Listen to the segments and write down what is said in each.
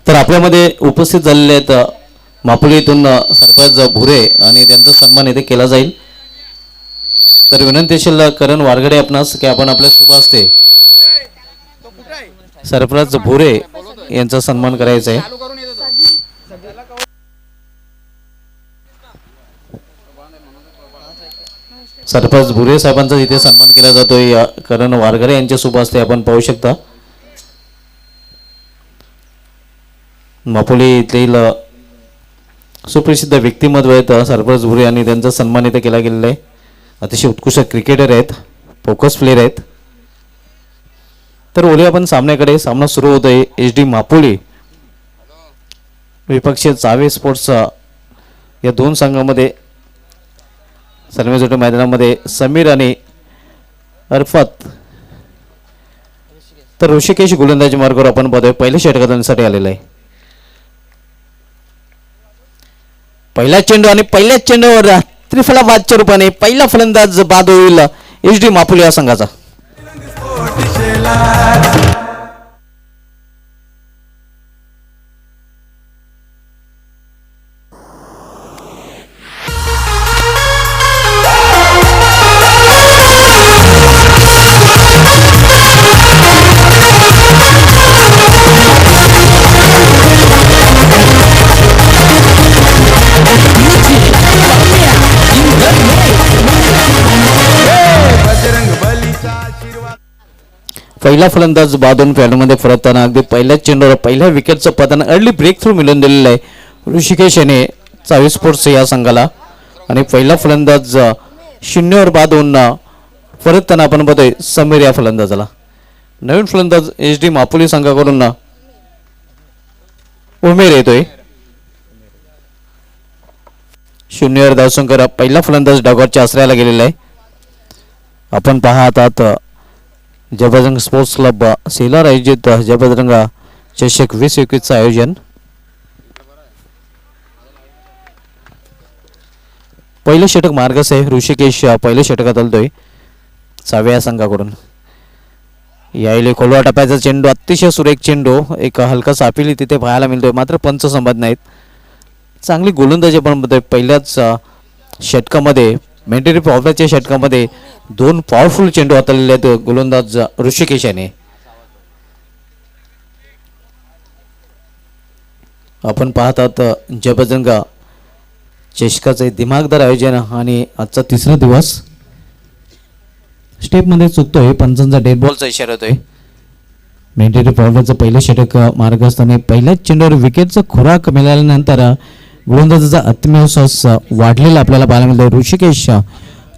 तर आपल्यामध्ये उपस्थित झालेले आहेत मापुलीतून सरपंच भुरे आणि त्यांचा सन्मान येथे केला जाईल. तर विनंती असेल करण वारगडे आपणास की आपण आपल्या शुभ हस्ते सरपंच भुरे यांचा सन्मान करायचा आहे. सरपंच भुरे साहेबांचा इथे सन्मान केला जातोय करण वारगडे यांच्या शुभ हस्ते आपण पाहू शकता. मापोली येथील सुप्रसिद्ध व्यक्तिमत्व आहेत सरपंच भुरे आणि त्यांचा सन्मान इथे केला गेलेला आहे. अतिशय उत्कृष्ट क्रिकेटर आहेत, फोकस प्लेयर आहेत. तर ओले आपण सामन्याकडे. सामना सुरू होतोय HD मापोली विपक्षी चावे स्पोर्ट्स या दोन संघामध्ये. सलमेजोटे मैदानामध्ये समीर आणि अरफत तर ऋषिकेश गोलंदाजी मार्गावर आपण पाहतोय पहिल्या षटकांसाठी आलेला आहे. पहिला चेंडू आणि पहिल्याच चेंडूवर त्रिफलाबादच्या रूपाने पहिला फलंदाज बाद होईल HD मापोली या संघाचा. पहिला फलंदाज बाद होऊन फॅडमध्ये फरकताना अगदी पहिल्याच चेंडूवर पहिल्या विकेटचं पतन अर्ली ब्रेक थ्रू मिळवून दिलेलं आहे ऋषिकेश याने चावी स्पोर्ट्स या संघाला. आणि पहिला फलंदाज शून्यावर बाद होऊन फरकताना आपण बघतोय समीर या फलंदाजाला. नवीन फलंदाज HD मापोली संघाकडून उमेर येतोय. शून्यावर धावसंकर पहिला फलंदाज डागॉटच्या आश्रयाला गेलेला आहे. आपण पाहत आहात जयबजरंग स्पोर्ट्स क्लब सेलर आयोजित जयबजरंग चषक 2021 आयोजन. पहिलं षटक मार्गस आहे. ऋषिकेश पहिल्या षटकात आलतोय चाव्या संघाकडून. यायले खोलवा टप्प्याचा चेंडू अतिशय सुरेख चेंडू. एक हलकासा अपील तिथे पाहायला मिळतोय मात्र पंच संबंध नाहीत. चांगली गोलंदाजी पण पहिल्याच षटकामध्ये मेंटेरी पॉवरच्या षटकामध्ये दोन पॉवरफुल चेंडू हाताळलेले आहेत गोलंदाज ऋषिकेश याने. आपण पाहत आहात जयबजरंग चषकाचे दिमागदार आयोजन आणि आजचा तिसरा दिवस. स्टेपमध्ये चुकतोय, पंचांचा डेड बॉलचा इशारा होतोय. मेंटेरी पॉवरचं पहिलं षटक मार्ग असताना पहिल्याच चेंडूवर विकेटचा खुराक मिळाल्यानंतर गोलंदाजाचा आत्मविश्वास वाढलेला आपल्याला पाहायला मिळतो. ऋषिकेश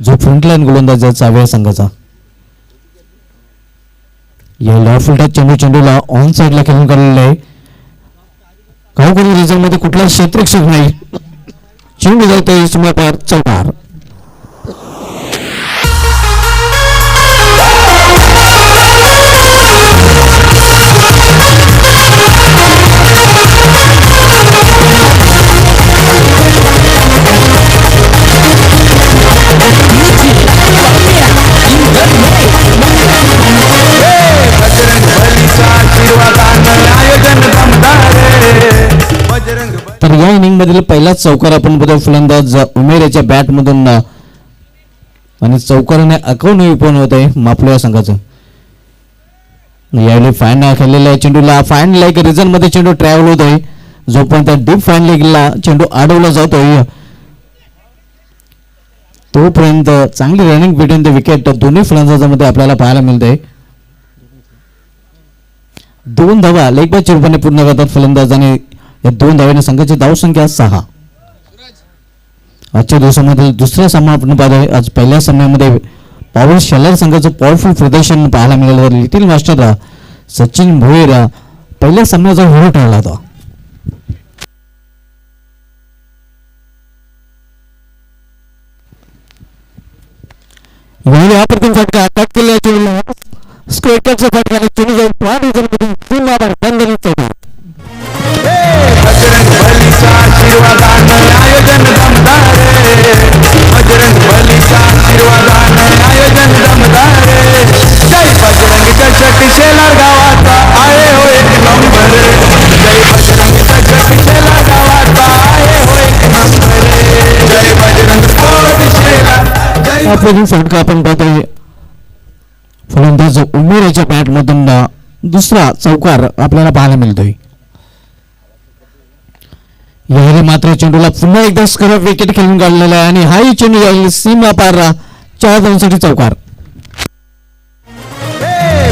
जो फ्रंटलाईन गोलंदाज चाव्या संघाचा. या लॉफुलटा चेंडूला ऑन साईडला खेळून काढलेला आहे. गावकरी रिझर्व्हमध्ये कुठला क्षेत्ररक्षक नाही. चेंडू जातोय सुमार चौकार. तर या इनिंग मधील पहिलाच चौकार आपण बघतो फलंदाज उमेर याच्या बॅट मधून आणि चौकाराने अकाउंट पण होत आहे मापल्या संघाचं. यावेळी फाईन खेळलेल्या चेंडूला फाईन लाईक रिझन मध्ये चेंडू ट्रॅव्हल होत आहे. जोपर्यंत डीप फाईन लेगला चेंडू अडवला जातोय तोपर्यंत चांगली रनिंग बिटवीन द विकेट दोन्ही फलंदाजांमध्ये आपल्याला पाहायला मिळते. दोन धावा लेग बायच्या रूपाने पूर्ण करतात फलंदाज आणि या दोन धाव्याने संघाची धावसंख्या 6. आजच्या दिवसामध्ये दुसरा सामना आपण पाहतोय. आज पहिल्या सामन्यामध्ये पॉवर शेलर संघाचं पॉवरफुल प्रदर्शन पाहायला मिळालं. लिटिल मास्टर सचिन भोईर पहिल्या सामन्याचा हिरो ठरला होता. या प्रथम फटका अटॅक केलेला स्क्वेटरचा फटका चेंडू जाऊन पाच रिझनमधून पुन्हा बंदरी चौकार. बजरंग बलीचा आशीर्वादाने आयोजन दमदार बजरंग बलीचा आशीर्वादाने आयोजन दमदार जय बजरंग चषक शेलार गावाचा आहे हो एक नंबर जय बजरंग चेंडूमधून फटका आपण पाहतोय. फलंदाज उमेर याच्या बॅटमधून दुसरा चौकार आपल्याला पाहायला मिळतोय. यावेळी मात्र चेंडूला पुन्हा एकदा स्क्वेअर विकेट खेळून काढलेला आहे आणि हाही चेंडू यावेळी सीमा पार 4 धावांसाठी चौकार.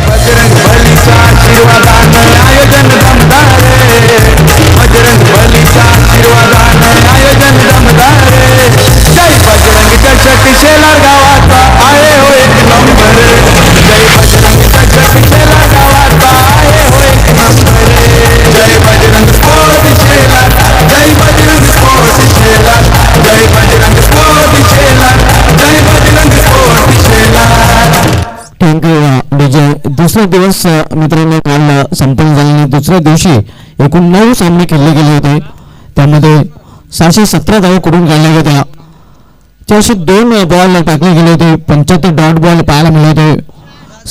बजरंग बलीचा आशीर्वादानं आयोजन दमदार रे. बजरंग बलीचा आशीर्वादानं आयोजन दमदार रे. जय बजरंग चषक गावाचा आहे हो एक नंबर. जय बजरंग चषक गावाचा आहे हो एक नंबर. जय बजरंग स्पोर्ट शेलार. जय बजरंग स्पोर्ट शेलार. जय बजरंग स्पोर्ट शेलार. जय बजरंग स्पोर्ट शेलार. दुसरा दिवस मित्रांनो काल संपन्न झाल्याने दुसऱ्या दिवशी एकूण 9 सामने खेळले गेले होते. त्यामध्ये 617 धावा करून काढल्या होत्या. 402 बॉल टाकले गेले होते. 75 डॉट बॉल पाहायला मिळाले होते.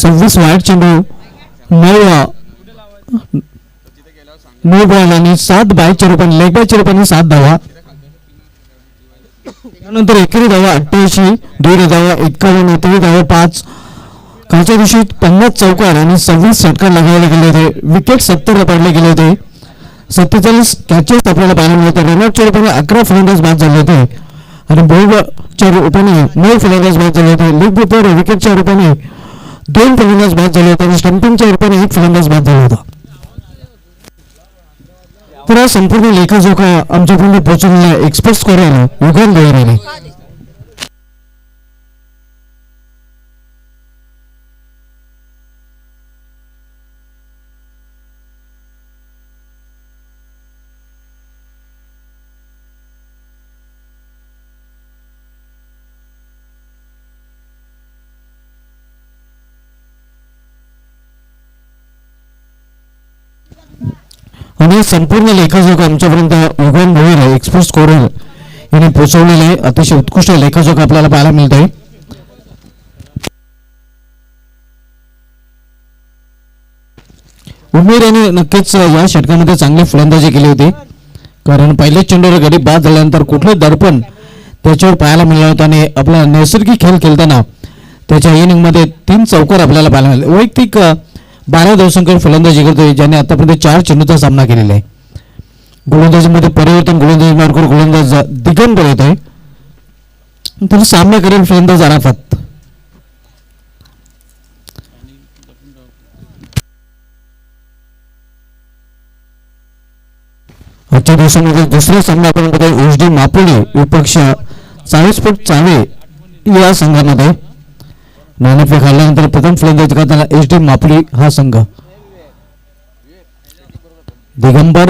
26 वाईट चेंडू, 9 बॉल आणि 7 बायच्या रूपाने लेग बायच्या रूपाने 7 धावा. त्यानंतर एकेरी धावा 88, 2 धावा 51, 3 धावा 5. कालच्या दिवशी 50 चौकार आणि 26 षटकार लगावले गेले होते. विकेट 70 पडले गेले होते. 47 कॅचेस आपल्याला पाहायला मिळते. रनआउटच्या रूपाने 11 फलंदाज बाद झाले होते आणि बॉलच्या रूपाने 9 फलंदाज बाद झाले होते. लीग पेपर विकेटच्या रूपाने 2 फलंदाज बाद झाले होते आणि स्टंपिंगच्या रूपाने 1 फलंदाज बाद झाला होता. तर हा संपूर्ण लेखाजोखा आमच्यापर्यंत पोहोचवलेला एक्सपर्ट स्कोरर युगल दोहरेने. आणि संपूर्ण लेखाजोखा आमच्यापर्यंत युगन भोईर एक्सपर्ट स्कोरर यांनी पोहोचवलेले आहे. अतिशय उत्कृष्ट लेखाजोखा आपल्याला पाहायला मिळत आहे. उमेर यांनी नक्कीच या षटकामध्ये चांगली फलंदाजी केली होती. कारण पहिल्या चेंडूवर गडी बाद झाल्यानंतर कुठले दडपण त्याच्यावर पाहायला मिळालं होतं आणि आपला नैसर्गिक खेळ खेळताना त्याच्या इनिंगमध्ये 3 चौकार आपल्याला पाहायला मिळाले. वैयक्तिक 12 धावसंख्येवर फलंदाजी करतोय, ज्याने आतापर्यंत 4 चेंडूचा सामना केलेला आहे. गोलंदाजीमध्ये परिवर्तन गोलंदाजी मार्गावर गोलंदाज दिगंबर येत आहे. तर सामना करेल फलंदाज अराफत. आजच्या दिवसामध्ये दुसरा सामना आपण बघतोय HD मापोली विपक्ष 40 फूट चावे या संघामध्ये. नाणेफेक हरल्यानंतर प्रथम फलंदाजी करताना HD मापोली हा संघ. दिगंबर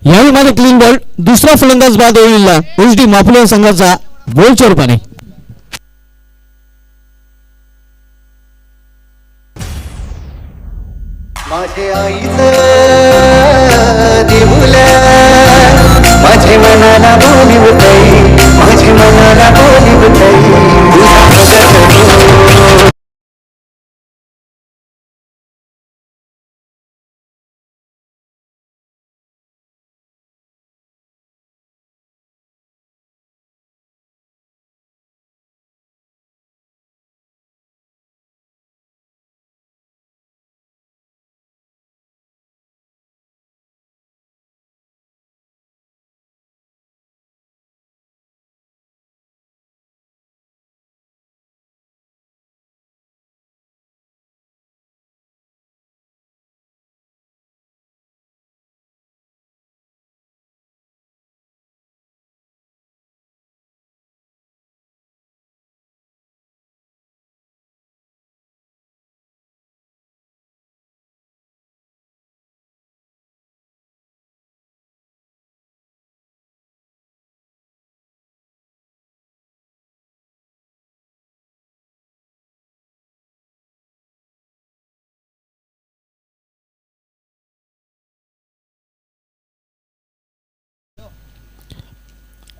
यावेळी माझा क्लीन बॉल. दुसरा फलंदाज बाद होईल HD मापोली संघाचा बॉलच्या रूपाने. माझे आईचं देऊल्या माझे मनाला बोलिवतई माझे मनाला बोलिवतई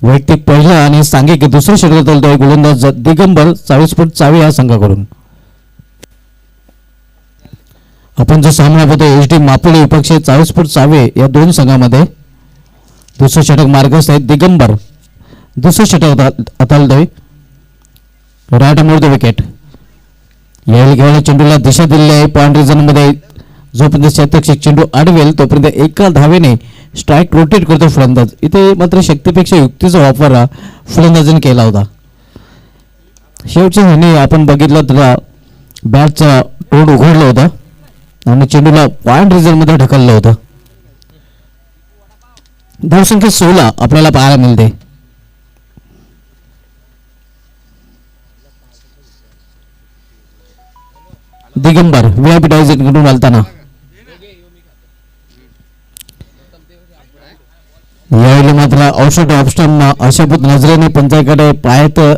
वैयक्तिक पहिला आणि सांघिक दुसऱ्या षटकात चालतोय गोलंदाज दिगंबर 40 फूट चावे या संघाकडून. आपण जो सामना बघतोय HD मापोली विपक्ष 40 फूट चावे या 2 संघामध्ये. दुसरं षटक मार्गस्थ आहे दिगंबर. दुसरं षटक हाताळतोय. Right more the wicket. यावेळी खेळाला चेंडूला दिशा दिलेली आहे. पॉइंट रिझनमध्ये जोपर्यंत शतक चेंडू अडवेल तोपर्यंत एका धावेने स्ट्राईक रोटेट करतो फलंदाज. इथे मात्र शक्तीपेक्षा युक्तीचा वापर फलंदाजाने केला होता. शेवटच्या ह्याने आपण बघितलं तर बॅटचा तोंड उघडलं होतं आणि चेंडूला पॉइंट रिझनमध्ये ढकललं होतं. धावसंख्या 16 आपल्याला पाहायला मिळते. दिगंबर व्हीआयपी डायझेट कडून घालताना यावेळी मात्र औषध ऑप्शन अशाभूत नजरेने पंचाकडे पाहतोय.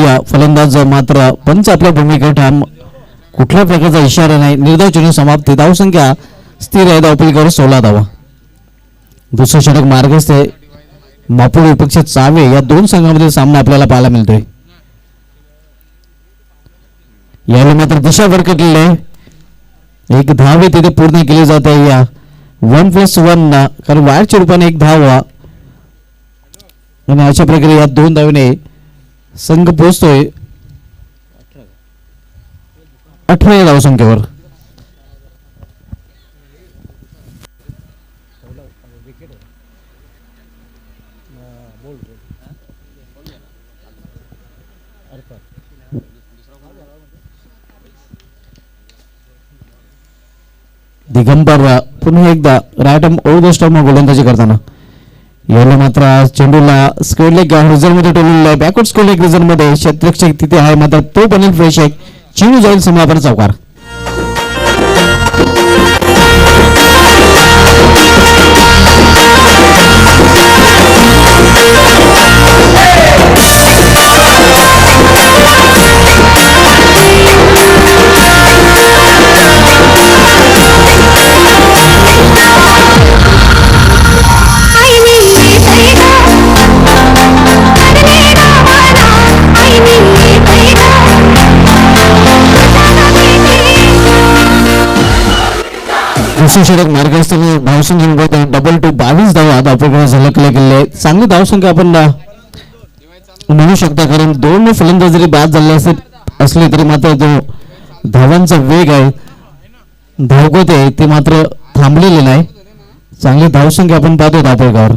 या फलंदाज मात्र पंच आपल्या भूमिकेत ठाम. कुठल्या प्रकारचा इशारा नाही. निर्धाव चेंडू समाप्ती. धावसंख्या स्थिर आहे. धावपलीकडे 16 धावा. दुसरं षटक मार्गस्थ आहे. मापुड विपक्ष चावे या दोन संघांमध्ये सामना आपल्याला पाहायला मिळतोय. यावेळी मात्र दिशा भरकटलेली आहे. एक धाव तिथे पूर्ण केली जाते या 1+1 कारण वायरच्या रूपाने एक धाव आणि अशा प्रकारे या 2 धावेने संघ पोहोचतोय 18 या धावसंख्येवर. दिगंबर पुन्हा एकदा right arm over the stump गोलंदाजी करताना याला मात्र चेंडूला स्क्वेअर लेग रिझर्व मध्ये ठेवलेला आहे. बॅकवर्ड स्क्वेअर लेग रिझर्व मध्ये क्षेत्ररक्षक तिथे आहे मात्र तो बनेल फ्रेश एक चेंडू जाईल समापन चौकार. दुसरं षटक मार्गस्थानी धावसंख्या डबल टू 22 धावा धावपलीकडे झलकले गेले. चांगली धावसंख्या आपण म्हणू शकता कारण 2 फलंदाज जरी बाद झाले असले तरी मात्र जो धावांचा वेग आहे धावगत आहे ते मात्र थांबलेले नाही. चांगली धावसंख्या आपण पाहतो धावपलीकडे.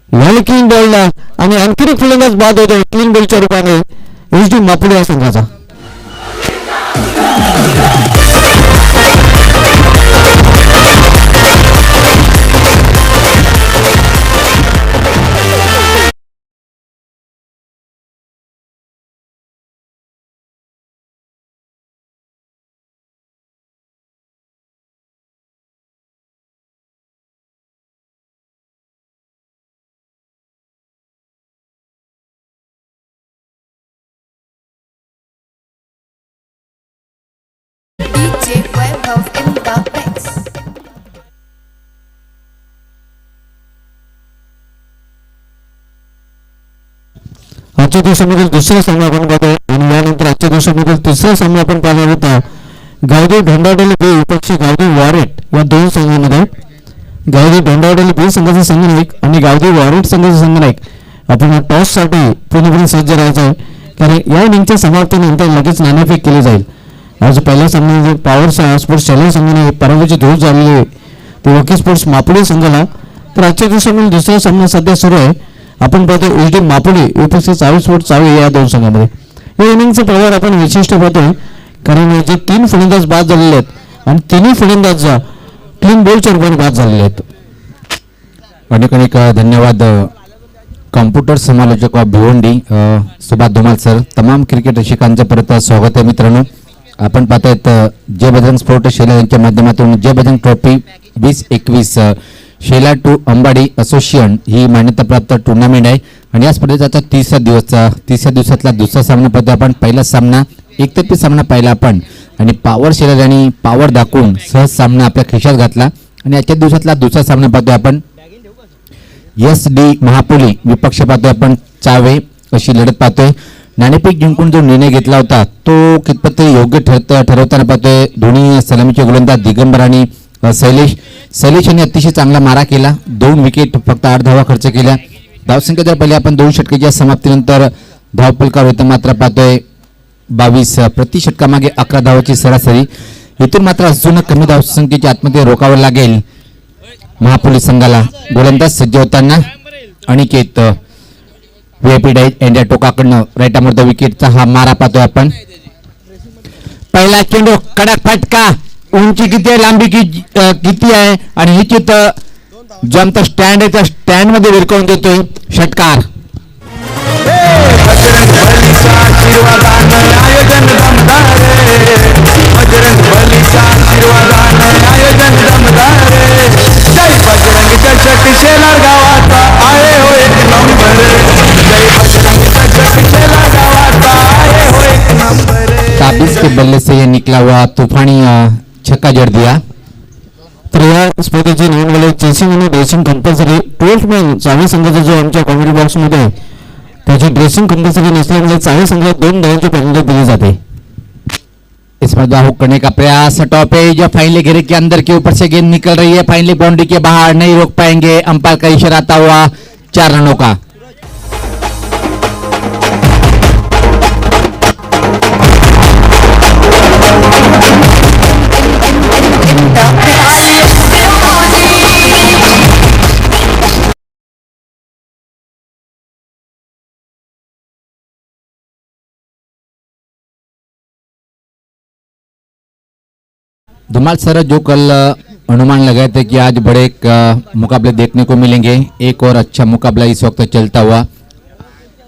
याला क्लीन बॉलला आणि आणखी एक फलंदाज बाद होतो क्लीन बॉलच्या रूपाने एच डी मापुडे या संघाचा. DJ Webhoff in the mix. आजच्या दिवसामधील दुसरा सामना आपण पाहतोय आणि यानंतर आजच्या दिवसामधील तिसरा सामना आपण पाहणार होता. गावदेव ढोंडावडेली बी विपक्ष गावदेव वॉरेट या 2 संघांमध्ये. गावदेव ढोंडावडेली बी संघाचा संघनायक आणि गावदेव वॉरेट संघाचा संघनायक आपण टॉस साठी पूर्णपणे सज्ज राहायचं आहे कारण या इनिंगच्या समाप्तीनंतर लगेच नाणेफेक केली जाईल. आज पहिल्या सामन्यामध्ये पॉवर स्पोर्ट्स चेन्नई संघाने पराभवाची धूळ झालेली ते वकी स्पोर्ट्स मापुडी संघाला. तर आजच्या दिवसामध्ये दुसरा सामना सध्या सुरू आहे. आपण पाहतो एच डी मापुडी विपक्ष चावी स्पोर्ट्स चावी या 2 संघांमध्ये. या इनिंगचा प्रभाव आपण विशिष्ट पाहतोय कारण जे 3 फलंदाज बाद झालेले आहेत आणि तिन्ही फलंदाज क्लीन बॉलच्या रूपाने बाद झालेले आहेत. अनेक अनेक धन्यवाद कॉम्प्युटर समालोचक भिवंडी सुभाष धुमाल सर. तमाम क्रिकेट रसिकांचं परत स्वागत आहे मित्रांनो. आपण पाहतायत जय बजरंग स्पोर्ट शेला यांच्या माध्यमातून जय बजरंग ट्रॉफी 2021 शेला टू अंबाडी असोसिएशन ही मान्यताप्राप्त टुर्नामेंट आहे आणि या स्पर्धेचा आता 30 दिवसातला दुसरा सामना पाहतो आपण. पहिला सामना एकतर्फी सामना पाहिला आपण आणि पॉवर शेला यांनी पॉवर दाखवून सहज सामना आपल्या खिशात घातला आणि आजच्या दिवसातला दुसरा सामना पाहतोय आपण. एस डी महापुली विपक्ष पाहतोय आपण चावे अशी लढत पाहतोय. नाणेफेक जिंकून जो निर्णय घेतला होता तो कितपत योग्य ठरवताना पाहतोय. दोन्ही सलामीचे गोलंदाज दिगंबर आणि शैलेश यांनी अतिशय चांगला मारा केला. 2 विकेट फक्त 8 धावा खर्च केल्या. धावसंख्या जर पहिले आपण 2 षटकाच्या समाप्तीनंतर धावफलकावर येतं मात्र पाहतोय 22 प्रति षटकामागे 11 धावाची सरासरी. इथून मात्र अजून कमी धावसंख्येच्या आतमध्ये रोखावं लागेल महापुली संघाला. गोलंदाज सज्ज होताना अनिकेत व्हीआयपी डाईट एंड्या टोकाकडनं राईट आर्म द विकेटचा हा मारा पाहतोय आपण. पहिला चेंडू कडक फटका. उंची किती आहे, लांबी किती आहे आणि ही चित्र जो आमचा स्टँड आहे त्या स्टँड मध्ये विरकवून देतोय षटकार. बजरंग बलीचा आशीर्वादानं आयोजन दमदार रे. बजरंग बलीचा आशीर्वादानं आयोजन दमदार रे. जय बजरंग चषक शेलार गावाचा आहे हो एक नंबर. जय बजरंग चषक शेलार गावाचा आहे हो एक नंबर. ताबीज के बल्ले से ये निकला हुआ तूफानी छक्का जड़ दिया. तर या स्पर्धेचे नवीन चेसिंग आणि ड्रेसिंग कंपल्सरी 12th मॅन चावी संघाचा जो आमच्या कॉमेडी बॉक्समध्ये आहे त्याची ड्रेसिंग कंपल्सरी नसल्यामुळे चावी संघाला 2 धावांची पेनल्टी दिली जाते. इसमें दो हुक करने का प्रयास. टॉप है जो फाइनली घेरे के अंदर के ऊपर से गेंद निकल रही है. फाइनली बाउंड्री के बाहर नहीं रोक पाएंगे. अंपायर का इशारा आता हुआ 4 रनों का. धुमाल सर जो कल अनुमान लगाए थे कि आज बड़े मुकाबले देखने को मिलेंगे. एक और अच्छा मुकाबला इस वक्त चलता हुआ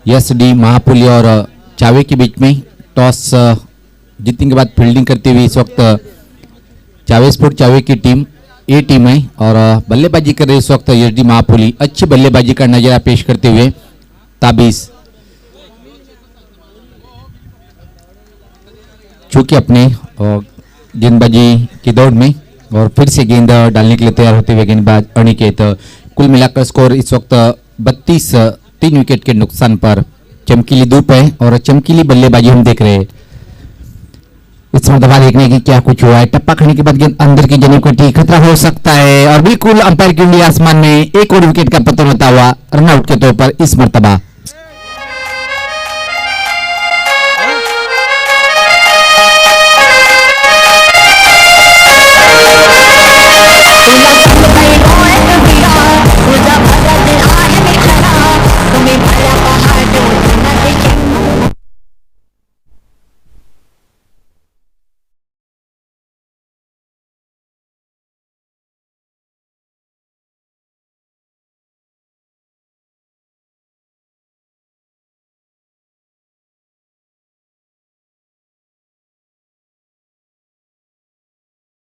एसडी महापुली और चावे के बीच में. टॉस जीतने के बाद फील्डिंग करते हुए इस वक्त चावे स्पोर्ट चावे की टीम ए टीम है और बल्लेबाजी कर रही इस वक्त एसडी महापुली. अच्छी बल्लेबाजी का नजारा पेश करते हुए ताबीज चूंकि अपने गेंदबाजी की दौड़ में और फिर से गेंद डालने के लिए तैयार होते हुए गेंदबाज अनिकेत. कुल मिलाकर स्कोर इस वक्त 32 3 विकेट के नुकसान पर. चमकीली धूप है और चमकीली बल्लेबाजी हम देख रहे हैं. इस मरतबा देखने की क्या कुछ हुआ है. टप्पा खाने के बाद गेंद अंदर की जमीन कटी. खतरा हो सकता है और बिल्कुल अंपायर की उंगली आसमान में. एक और विकेट का पतन होता हुआ रनआउट के तौर पर इस मरतबा.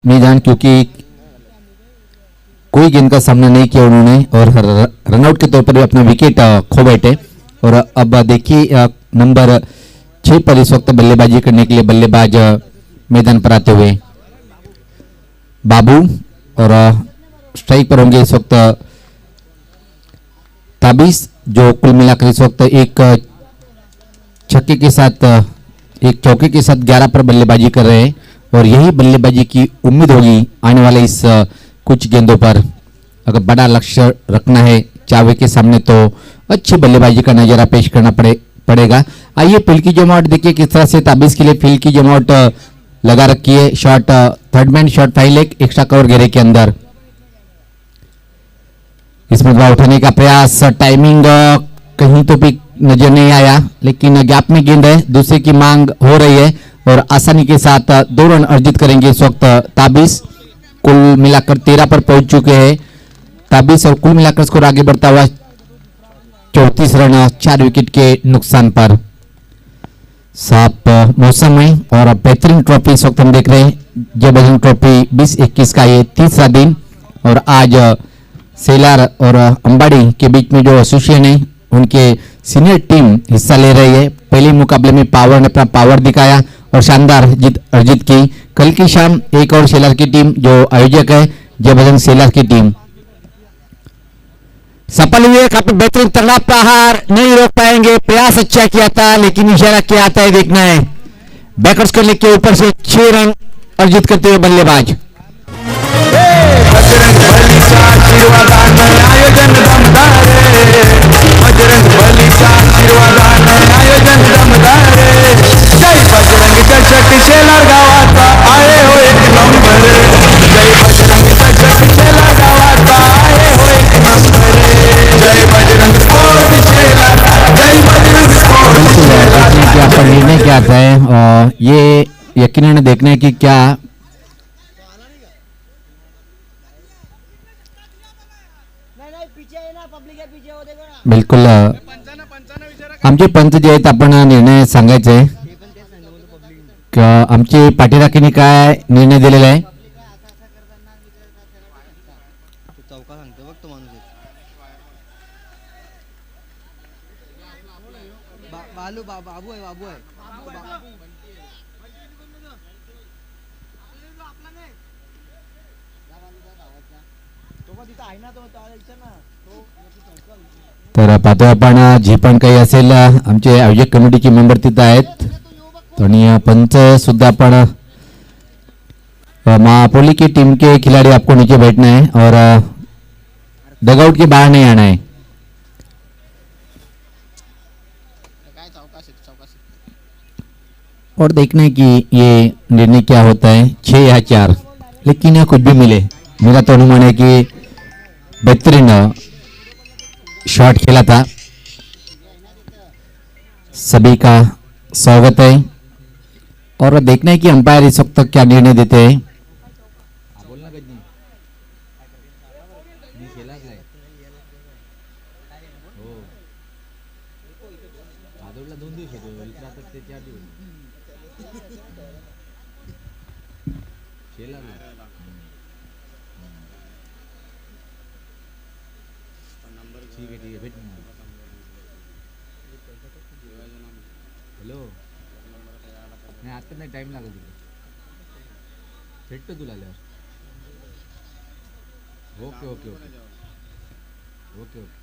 मैदान क्योंकि कोई गेंद का सामना नहीं किया उन्होंने और रनआउट के तौर पर भी अपना विकेट खो बैठे. और अब देखिए नंबर 6 पर इस वक्त बल्लेबाजी करने के लिए बल्लेबाज मैदान पर आते हुए बाबू और स्ट्राइक पर होंगे इस वक्त ताबीज जो कुल मिलाकर इस वक्त एक छक्के के साथ एक चौके के साथ 11 पर बल्लेबाजी कर रहे हैं. और यही बल्लेबाजी की उम्मीद होगी आने वाले इस कुछ गेंदों पर. अगर बड़ा लक्ष्य रखना है चावे के सामने तो अच्छी बल्लेबाजी का नजारा पेश करना पड़ेगा. आइए फील्ड की जमावट देखिए किस तरह से ताबीज के लिए फील्ड की जमावट लगा रखी है. Shot third man shot file एक एक्स्ट्रा कवर घेरे के अंदर. इसमें दबाव उठाने का प्रयास. टाइमिंग कहीं तो भी नजर नहीं आया लेकिन गैप में गेंद है. दूसरे की मांग हो रही है और आसानी के साथ 2 रन अर्जित करेंगे इस वक्त ताबीज. कुल मिलाकर 13 पर पहुंच चुके हैं ताबीज और कुल मिलाकर स्कोर आगे बढ़ता हुआ 34 रन 4 विकेट के नुकसान पर. साफ मौसम है और बेहतरीन ट्रॉफी इस वक्त हम देख रहे हैं. जय बजरंग ट्रॉफी 2021 का ये 3रा दिन और आज सेलार और अंबाड़ी के बीच में जो एसोसिएशन है उनके सीनियर टीम हिस्सा ले रही है. पहले मुकाबले में पावर ने अपना पावर दिखाया और शानदार जीत अर्जित की. कल की शाम एक और सेलार की टीम जो आयोजक है जय बजरंग सेलार की टीम सफल हुई है. काफी बेहतरीन तगड़ा प्रहार. नहीं रोक पाएंगे. प्रयास अच्छा किया था लेकिन इशारा क्या आता है देखना है. बैकवर्ड्स करने के ऊपर से 6 रन अर्जित करते हुए बल्लेबाज. बजरंग बलीचा आशीर्वादानं आयोजन दमदार रे बजरंग बलीचा आशीर्वादानं आयोजन दमदार रे जय बजरंग चषक शेलार गावाचा आहे हो एक नंबर जय बजरंग चषक शेलार गावाचा आहे हो एक नंबर जय बजरंग स्पोर्ट शेलार जय बजरंग स्पोर्ट शेलार देखने की आपका निर्णय क्या आता है और ये यकीनन देखना है कि क्या बिलकुल आमचे पंच जे आहेत आपण निर्णय सांगायचे आहे की आमची पाठीराखीने काय निर्णय दिलेला आहे. बाबू आहे तर पाहतो आपण जी पण काही असेल आमचे आयोजक कमिटीचे मेंबर तिथं आहेत आणि पंच सुद्धा आपण महापोली की टीम के खिलाड़ी आपको नीचे बैठना है और डगआउट के बाहर नहीं आना है. और देखना है कि ये निर्णय क्या होता है 6 या 4 लेकिन कुछ भी मिले मेरा तो अनुमान है कि बेहतरीन शॉट खेला था. सभी का स्वागत है और देखना है कि अंपायर इस वक्त क्या निर्णय देते हैं. हॅलो नाही आता नाही टाइम लागेल तिकडे भेटतो तुला आल्यावर. Okay okay okay okay okay.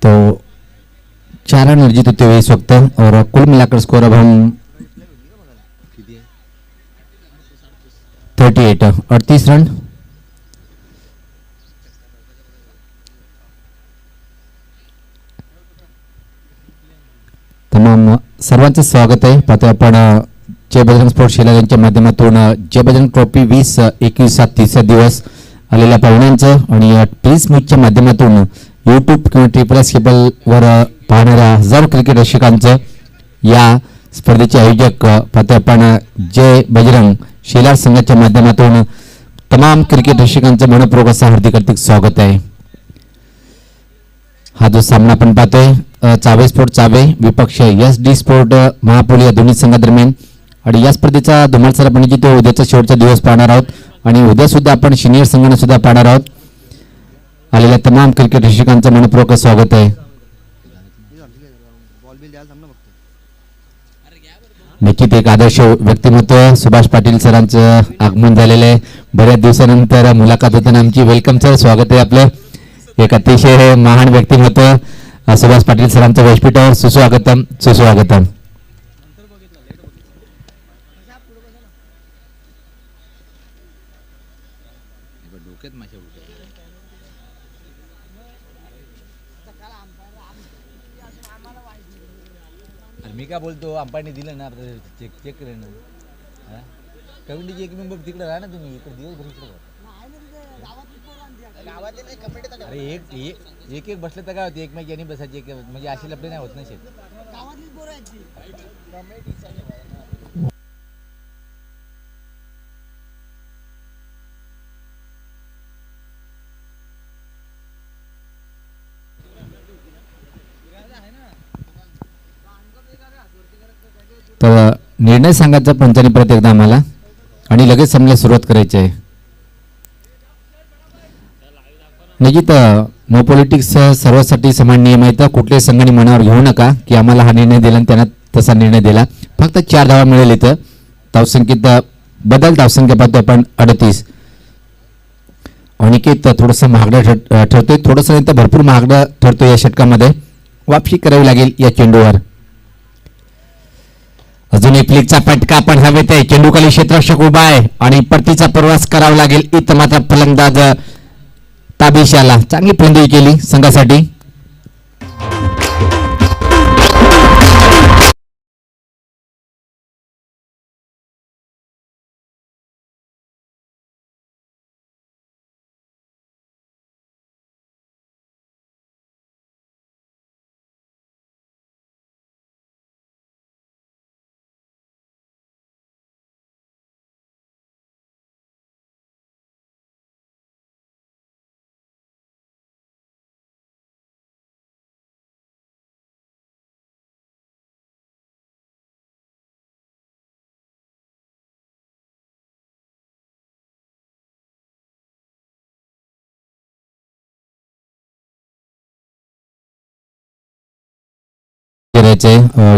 तो 4 रन अर्जित होते हुए इस वक्त और कुल मिलाकर स्कोर अब हम 38 रन. तमाम सर्वांचं स्वागत आहे. पाहतो आपण जय बजरंग स्पोर्ट्स शेलार यांच्या माध्यमातून जय बजरंग ट्रॉफी 2021 तिसरा दिवस आलेल्या पाहुण्यांचं आणि प्लीज मीटच्या माध्यमातून यूट्यूब किंवा ट्रिपल केबलवर पाहणाऱ्या हजारो क्रिकेट रसिकांचं या स्पर्धेचे आयोजक पाहतो आपण जय बजरंग शेलार संघाच्या माध्यमातून तमाम क्रिकेट रसिकांचं मनपूर्वक असं हार्दिक स्वागत आहे. हा जो सामना आपण पाहतोय चावे स्पोर्ट चावे विपक्ष SD स्पोर्ट महापोली या दोन्ही संघादरम्यान आणि या स्पर्धेचा धुमाळ सर आपण जिथे उद्याचा शेवटचा दिवस पाहणार आहोत आणि उद्या सुद्धा आपण सिनियर संघाने सुद्धा पाहणार आहोत. आलेल्या तमाम क्रिकेट रसिकांचं मनपूर्वक स्वागत आहे. निश्चित एक आदर्श व्यक्तिमत्व सुभाष पाटील सरांचं आगमन झालेलं आहे. बऱ्याच दिवसानंतर मुलाखत होताना आमची वेलकम सर स्वागत आहे आपलं. एक अतिशय महान व्यक्तिमत्व सुभाष पाटील सरांचं व्यासपीठावर सुस्वागतम सुस्वागतम. डोक्यात माझ्या मी काय बोलतो अंपायरने दिलं ना चेक चेक करे ना कमिटीची एक मेंबर तिकडे राहा ना तुम्ही इकडे दिवसभर इकडे अरे एक एक बसलं तर काय होते एकमेक यांनी बसायचे एक म्हणजे अशी लपडे नाही होत ना शेत. तर निर्णय सांगायचा पंचाने परत एकदा आम्हाला आणि लगेच सामन्याला सुरुवात करायची आहे. निश्चित नो पॉलिटिक्स सर्वांसाठी समान नियम आहेत. कुठल्याही संघाने मनावर घेऊ नका की आम्हाला हा निर्णय दिला आणि त्यांना तसा निर्णय दिला. फक्त 4 धावा मिळेल इथं. धावसंख्येत बदल धावसंख्या पाहतो आपण 38. अनिकेत थोडंसं महागडं ठरतोय थोडंसं नाही तर भरपूर महागडं ठरतोय या षटकामध्ये. वापसी करावी लागेल या चेंडूवर. अजून एक फ्लिकचा फटका पण हवेत आहे. चेंडूखाली क्षेत्ररक्षक उभा आहे आणि परतीचा प्रवास करावा लागेल. इथं मात्र फलंदाज ताबेशाला चांगली फलंदाजी केली संघासाठी.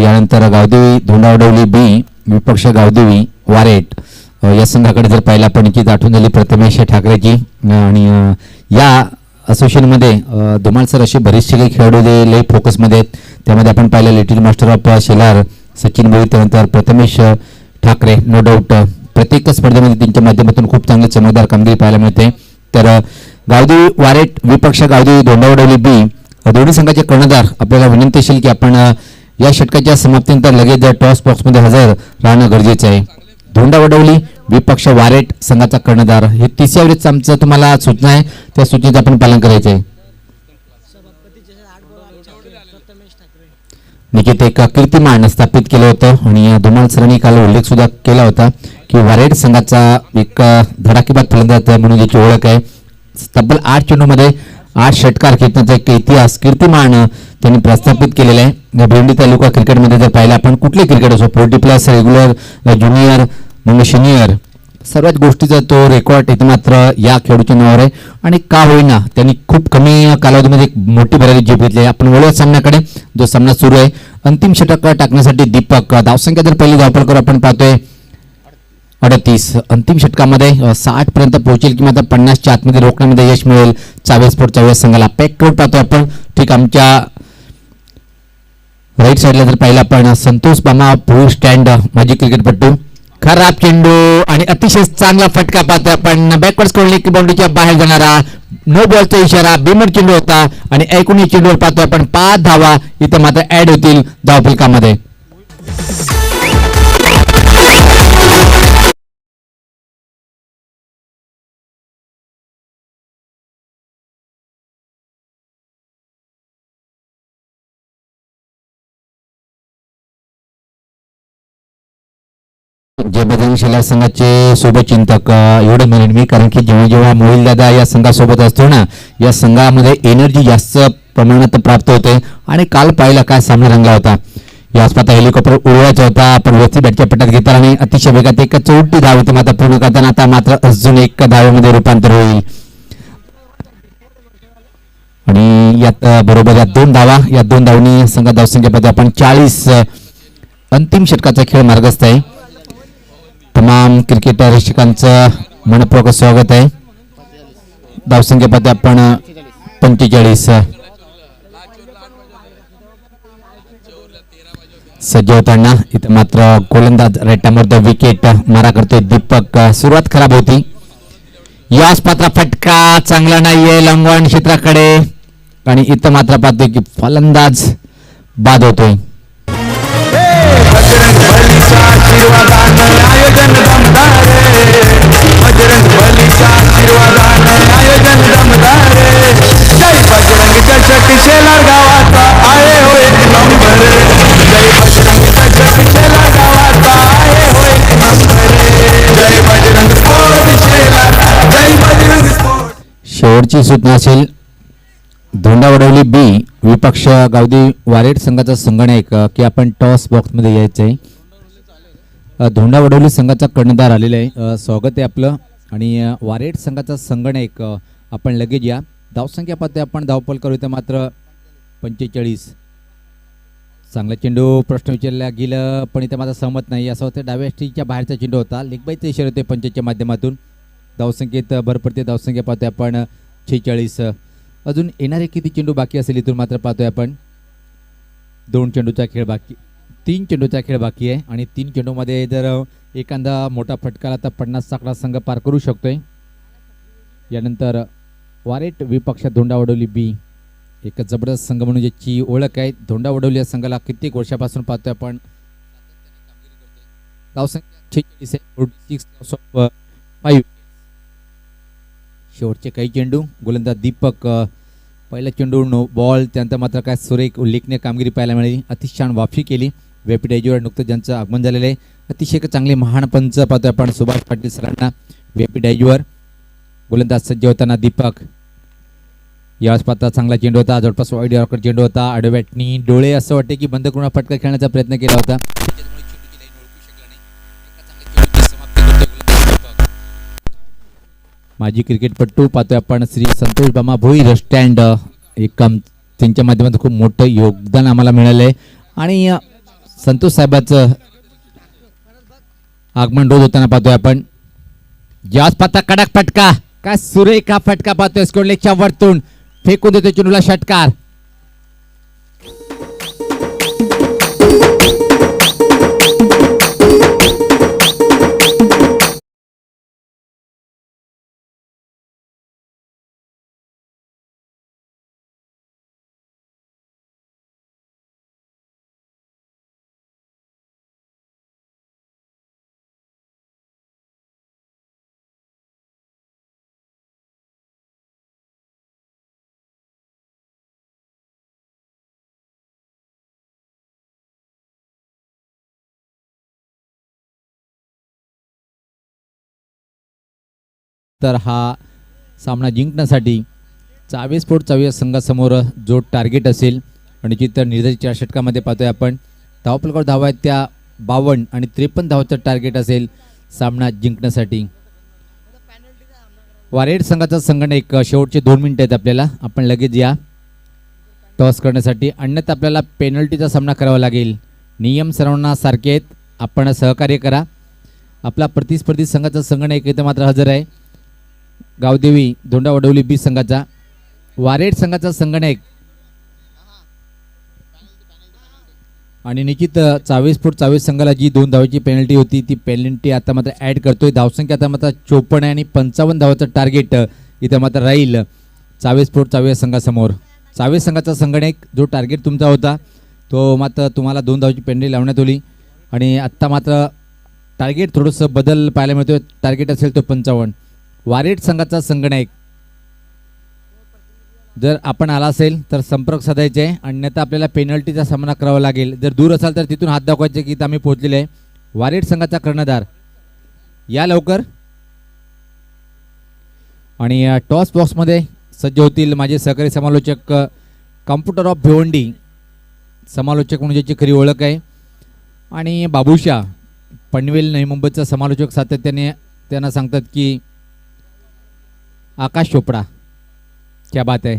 यानंतर गावदेवी धोंडावडवली बी विपक्ष गावदेवी वारेट या संघाकडे जर पाहिलं आपण की आठवण झाली प्रथमेश ठाकरेची. आणि या असोसिएशनमध्ये धुमाळ सर असे बरेचसे काही खेळाडू लई फोकसमध्ये आहेत. त्यामध्ये आपण पाहिलं little master of Shelar Sachin Bhoi, त्यानंतर प्रथमेश ठाकरे. नो डाऊट प्रत्येक स्पर्धेमध्ये त्यांच्या माध्यमातून खूप चांगली चमकदार कामगिरी पाहायला मिळते. तर गावदेवी वारेट विपक्ष गावदेवी धोंडावडवली बी दोन्ही संघाचे कर्णधार आपल्याला विनंती असेल की आपण या षटकाच्या समाप्तीनंतर लगेच टॉस बॉक्समध्ये हजर राहणं गरजेचं आहे. धोंडावडवली विपक्ष वारेट संघाचा कर्णधार हे 30 एव्हरेजचं आमचं तुम्हाला सूचना आहे, त्या सूचनेचं आपण पालन करायचं आहे. निश्चित एक कीर्तिमान स्थापित केलं होतं आणि धुमाळ सरांनी काल उल्लेख सुद्धा केला होता की वारेट संघाचा एक धडाकेबाज फलंदाज म्हणून याची ओळख आहे. तब्बल 8 चेंडूमध्ये 8 षटकार खेचण्याचा एक इतिहास कीर्तिमान त्यांनी प्रस्थापित केलेला आहे. भिवंडी तालुका क्रिकेटमध्ये जर पाहिलं आपण कुठले क्रिकेट असो 40+ रेग्युलर ज्युनियर मग सिनियर सर्वच गोष्टीचा तो रेकॉर्ड इथे मात्र या खेळाडूच्या नावावर आहे. आणि का होईना त्यांनी खूप कमी कालावधीमध्ये एक मोठी भरारी जीत घेतली आहे. आपण वळूया सामन्याकडे, जो सामना सुरू आहे. अंतिम षटक टाकण्यासाठी दीपक धावसंख्या जर पहिली धावफलकर आपण पाहतोय 38. अंतिम षटकामध्ये 60 पर्यंत पोहोचेल किंवा 50च्या आतमध्ये रोखण्यामध्ये यश मिळेल चावे स्पोर्ट संघाला. पॅक क्राऊड पाहतोय आपण. ठीक आमच्या राईट साईडला जर पाहिलं आपण संतोष बामा भोईर स्टँड माजी क्रिकेटपटू. खराब चेंडू आणि अतिशय चांगला फटका पाहतोय आपण. बॅकवर्ड स्कोरली की बाउंड्रीच्या बाहेर जाणारा नो बॉलचा इशारा बेमर चेंडू होता आणि ऐकून या चेंडूवर पाहतोय आपण 5 धावा इथे मात्र ऍड होतील धावफलकामध्ये. जय बजरंग शेलार संघाचे शुभचिंतक एवढं म्हणेन मी, कारण की जेव्हा जेव्हा मोहिल दादा या संघासोबत असतो ना, या संघामध्ये एनर्जी जास्त प्रमाणात प्राप्त होते. आणि काल पाहिला काय सामना रंगला होता. या आसपास हेलिकॉप्टर उडवायचा होता पण वरती बॅटच्या पट्ट्यात घेतला आणि अतिशय वेगात एक 34 धाव होती मात्र पूर्ण करताना आता मात्र अजून एक धावेमध्ये रूपांतर होईल. आणि यात बरोबर या 2 धावा, या 2 धावनी संघ धावसंख्या पाहतो आपण 40. अंतिम षटकाचा खेळ मार्गस्थ आहे. तमाम क्रिकेट रसिकांचं मनपूर्वक स्वागत आहे. धावसंख्या पाहतो आपण 45. सज्ज होताना इथं मात्र गोलंदाज रेटामोर विकेट मारा करतोय दीपक. सुरुवात खराब होती. याच पात्र फटका चांगला नाहीये लंगवण क्षेत्राकडे आणि इथं मात्र पाहतोय की फलंदाज बाद होतोय. बजरंग बलीचा आशीर्वादानं आयोजन दमदार रे. बजरंग बलीचा आशीर्वादानं आयोजन दमदार रे. जय बजरंग चषक शेलार गावाचा आहे हो एक नंबर रे. जय बजरंग चषक शेलार गावाचा आहे हो एक नंबर रे. जय बजरंग स्पोर्ट शेलार, जय बजरंग स्पोर्ट. शेवटची सूचना असेल धोंडावडवली बी विपक्ष गावदेवी वारेट संघाचा संगणक की आपण टॉस बॉक्समध्ये यायचं आहे. धोंडावडवली संघाचा कर्णधार आलेला आहे. स्वागत आहे आपलं. आणि वारेट संघाचा संगणक आपण लगेच या. धावसंख्या पाहतोय आपण धावफल करू तर मात्र 45. चांगला चेंडू प्रश्न विचारला गेलं पण इथे माझा सहमत नाही. असं होतं डाव्या स्ट्रीच्या बाहेरचा चेंडू होता. लेगबाईचा इशारा होते पंचाच्या माध्यमातून. धावसंख्येत भर पडते. धावसंख्या पाहतोय आपण 46. अजून येणारे किती चेंडू बाकी असेल इथून मात्र पाहतोय आपण 2 चेंडूचा खेळ बाकी. 3 चेंडूचा खेळ बाकी आहे आणि 3 चेंडूमध्ये जर एखादा मोठा फटका आला तर 50 आकडा संघ पार करू शकतोय. यानंतर वारेट विपक्षात धोंडा वडवली बी, एक जबरदस्त संघ म्हणून ज्याची ओळख आहे. धोंडा वडवली या संघाला कित्येक वर्षापासून पाहतोय आपण. धावसंख्या 46 आहे, 46 loss of 5. शेवटचे काही चेंडू गोलंदाज दीपक, पहिला चेंडू नो बॉल, त्यानंतर मात्र काय सुरेख उल्लेखनीय कामगिरी पाहायला मिळाली. अतिशय छान वाफी केली. व्यापीडायजीवर नुकतं ज्यांचं आगमन झालेलं आहे, अतिशय चांगले महान पंच पाहतोय आपण सुभाष पाटील सरांना. व्यापीडायजीवर गोलंदाज सज्ज होताना दीपक, यावेळेस पाहता चांगला चेंडू होता, जवळपास वाईड यॉर्कर चेंडू होता. आडव्याटनी डोळे असं वाटते की बंद करून फटका खेळण्याचा प्रयत्न केला होता. माजी क्रिकेटपटू पाहतोय आपण श्री संतोष बामा भोईर स्टँड, एक त्यांच्या माध्यमातून खूप मोठं योगदान आम्हाला मिळालं आहे. आणि संतोष साहेबाचं आगमन रोज होताना पाहतोय आपण. जास्त पाहता कडक फटका, काय सुरेख हा फटका पाहतोय. स्कोरलेगच्या वरतून फेकून देतो चेंडूला षटकार. तर हा सामना जिंकण्यासाठी 24 संघासमोर जो टार्गेट असेल आणि जिथं निर्धारित 4 षटकामध्ये पाहतोय आपण धावपलकावर धावा आहेत त्या 52 आणि 53 धावाचं टार्गेट असेल सामना जिंकण्यासाठी. वारेड संघाचा संघटक शेवटचे 2 मिनिटं आहेत आपल्याला, आपण लगेच या टॉस करण्यासाठी, अन्यथा आपल्याला पेनल्टीचा सामना करावा लागेल. नियम सर्वांना सारखे आहेत, आपण सहकार्य करा. आपला प्रतिस्पर्धी संघाचा संघटक इथं मात्र हजर आहे, गावदेवी धोंडा वडवली बी संघाचा. वारेड संघाचा संघटक आणि निश्चित 24 संघाला जी 2 धावाची पेनल्टी होती ती पेनल्टी आता मात्र ॲड करतोय. धावसंख्या आता मात्र 54 आहे आणि 55 धावाचं टार्गेट इथं मात्र राहील 24 संघासमोर. 24 संघाचा संघटक जो टार्गेट तुमचा होता तो मात्र तुम्हाला 2 धावाची पेनल्टी लावण्यात आली आणि आत्ता मात्र टार्गेट थोडंसं बदल पाहायला मिळतोय. टार्गेट असेल तो 55. वारेड संघाचा संघटक जर आपण आला असेल तर संपर्क साधायचे आहे, अन्यथा आपल्याला पेनल्टीचा सामना करावा लागेल. जर दूर असाल तर तिथून हात दाखवायचे की इथं आम्ही पोहोचलेले आहे. वारेड संघाचा कर्णधार या लवकर आणि टॉस बॉक्समध्ये सज्ज होतील माझे सहकारी समालोचक कॉम्प्युटर ऑफ भिवंडी, समालोचक म्हणून ज्याची खरी ओळख आहे, आणि बाबूशा पनवेल नवी मुंबईचा समालोचक सातत्याने त्यांना सांगतात की आकाश चोपडा, क्या बात आहे.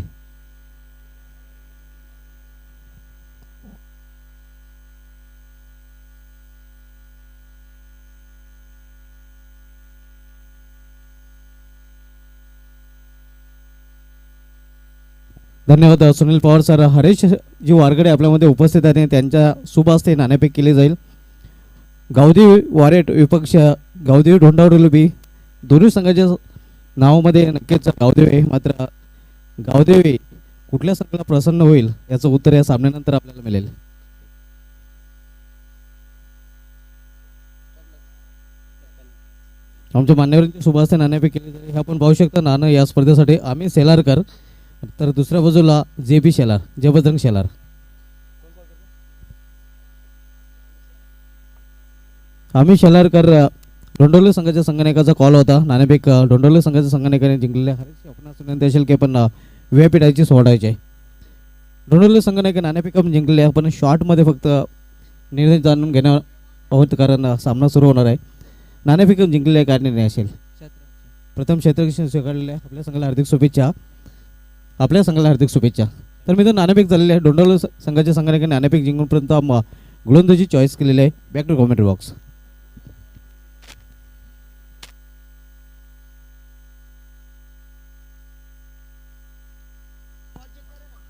धन्यवाद सुनील पवार सर. हरेश जी वारगडे आपल्यामध्ये उपस्थित आहे त्यांच्या शुभ हस्ते नाणेफेक केली जाईल. गावदेवी वारेट विपक्ष गावदेवी धोंडावडोली बी, दोन्ही संघाच्या नावामध्ये नक्कीच गावदेवी आहे, मात्र गावदेवी कुठल्या संघाला प्रसन्न होईल याचं उत्तर या सामन्यानंतर आपल्याला मिळेल. आमच्या मान्यवरांची शुभ हस्ते नाणेफेक केली जाईल. हे आपण पाहू शकता नाणं या स्पर्धेसाठी आम्ही सेलारकर, तर दुसऱ्या बाजूला JB शेलार, जयबजरंग शेलार. आम्ही शेलारकर डोंडोली संघाच्या संघटकाचा कॉल होता. नाणेफेक डोंडोली संघाच्या संघटकाने जिंकलेले. हरीश आपणास विनंती असेल की आपण व्यापीडायची सोडायचे. डोंडोली संघटक नाणेफेक आपण जिंकलेले, आपण शॉर्टमध्ये फक्त निर्णय जाणून घेणार आहोत कारण सामना सुरू होणार आहे. नाणेफेक जिंकलेले काय निर्णय असेल? प्रथम क्षेत्ररक्षण स्वीकारलेले आहे. आपल्या संघाला हार्दिक शुभेच्छा, आपल्या संघाला हार्दिक शुभेच्छा. तर मी तर नाणेफेक झालेले आहे. डोंडोली संघाच्या संघटकाने नाणेफेक जिंकूनपर्यंत गोलंदाजी चॉईस केलेली आहे. Back to commentary box.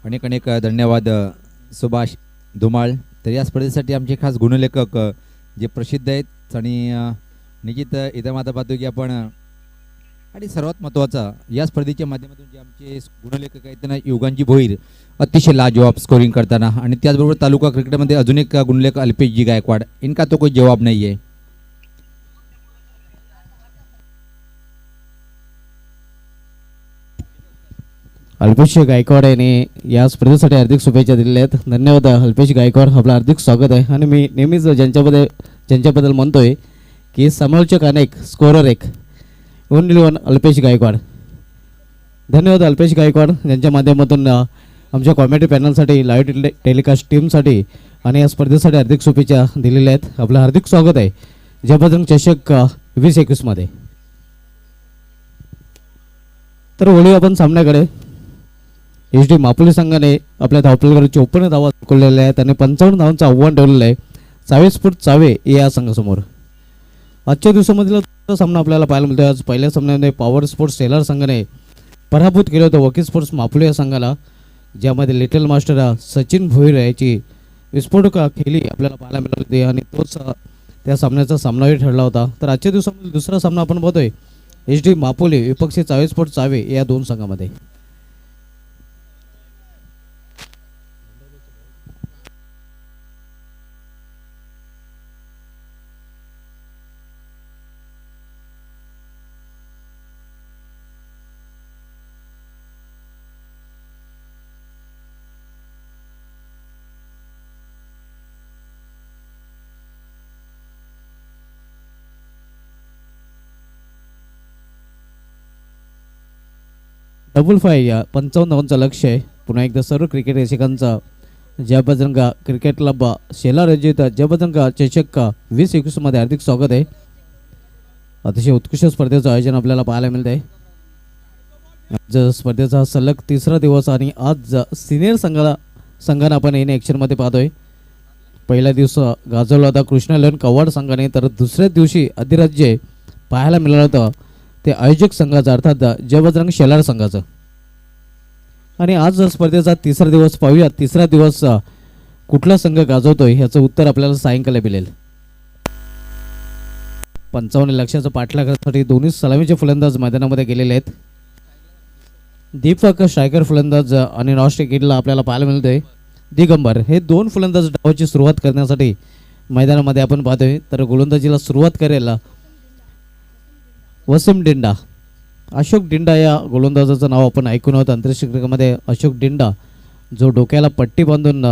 अनेक अनेक धन्यवाद सुभाष धुमाळ तर या स्पर्धेसाठी आमचे खास गुणलेखक जे प्रसिद्ध आहेत आणि निश्चित इथं मात्र पाहतो की आपण आणि सर्वात महत्त्वाचा या स्पर्धेच्या माध्यमातून जे आमचे गुणलेखक आहेत त्यांना योगांजी भोईर अतिशय लाजवाब स्कोरिंग करताना आणि त्याचबरोबर तालुका क्रिकेटमध्ये अजून एक गुणलेखक अल्पेशजी गायकवाड इनका तो कोई जवाब नाही आहे. अल्पेश गायकवाड यांनी या स्पर्धेसाठी हार्दिक शुभेच्छा दिलेल्या आहेत. धन्यवाद अल्पेश गायकवाड, आपलं हार्दिक स्वागत आहे. आणि मी नेहमीच ज्यांच्याबद्दल म्हणतोय की समालोचक अनेक स्कोरर एक, ओनली वन अल्पेश गायकवाड. धन्यवाद अल्पेश गायकवाड यांच्या माध्यमातून आमच्या कॉमेडी पॅनलसाठी लाईव्ह टेलिकास्ट टीमसाठी आणि या स्पर्धेसाठी हार्दिक शुभेच्छा दिलेल्या आहेत. आपलं हार्दिक स्वागत आहे जय बजरंग चषक 2021 तर वळू आपण सामन्याकडे. HD मापुली संघाने आपल्या धावपलकडे 54 धावा चुकवलेल्या आहेत आणि 55 धावांचं आव्हान ठेवलेलं आहे 24 फूट चावे या संघासमोर. आजच्या दिवसामधील दुसरा सामना आपल्याला पाहायला मिळतो. आज पहिल्या सामन्यामध्ये पॉवर स्पोर्ट्स सेलर संघाने पराभूत केलं होतं वकील स्पोर्ट्स मापुली या संघाला, ज्यामध्ये लिटल मास्टर सचिन भोईर याची विस्फोटक खेळी आपल्याला पाहायला मिळाली होती आणि तोच त्या सामन्याचा सामनाही ठरला होता. तर आजच्या दिवसामध्ये दुसरा सामना आपण बघतोय HD मापुली विपक्षी 24 फूट चावे या दोन संघामध्ये. डबल फाय या 55 धावांचं लक्ष आहे. पुन्हा एकदा सर्व क्रिकेट रसिकांचा जय बजरंग क्रिकेट क्लब शेलार रंजित जय बजरंग चषक 2021 हार्दिक स्वागत आहे. अतिशय उत्कृष्ट स्पर्धेचं आयोजन आपल्याला पाहायला मिळत आहे. आज स्पर्धेचा सलग तिसरा दिवस आणि आज सिनियर संघानं आपण येणे ॲक्शनमध्ये पाहतोय. पहिला दिवस गाजवला होता कृष्णा लेन कव्वाड संघाने, तर दुसऱ्या दिवशी अधिराज्य पाहायला मिळालं होतं ते आयोजक संघाचं अर्थात जय बजरंग शेलार संघाचं. आणि आज स्पर्धेचा तिसरा दिवस पाहूया, तिसरा दिवस कुठला संघ गाजवतोय ह्याचं उत्तर आपल्याला सायंकाळी मिळेल. 55 लक्षाचं पाठलाग करण्यासाठी दोन्ही सलामीचे फलंदाज मैदानामध्ये गेलेले आहेत. दीपक स्ट्रायकर फलंदाज आणि नॉस्ट विकेटला आपल्याला पाहायला मिळतोय दिगंबर. हे दोन फलंदाज डावाची सुरुवात करण्यासाठी मैदानामध्ये आपण पाहतोय. तर गोलंदाजीला सुरुवात करेल वसीम डिंडा. अशोक डिंडा या गोलंदाजाचं नाव आपण ऐकून होतं आंतरराष्ट्रीय क्रिकेटमध्ये. अशोक डिंडा जो डोक्याला पट्टी बांधून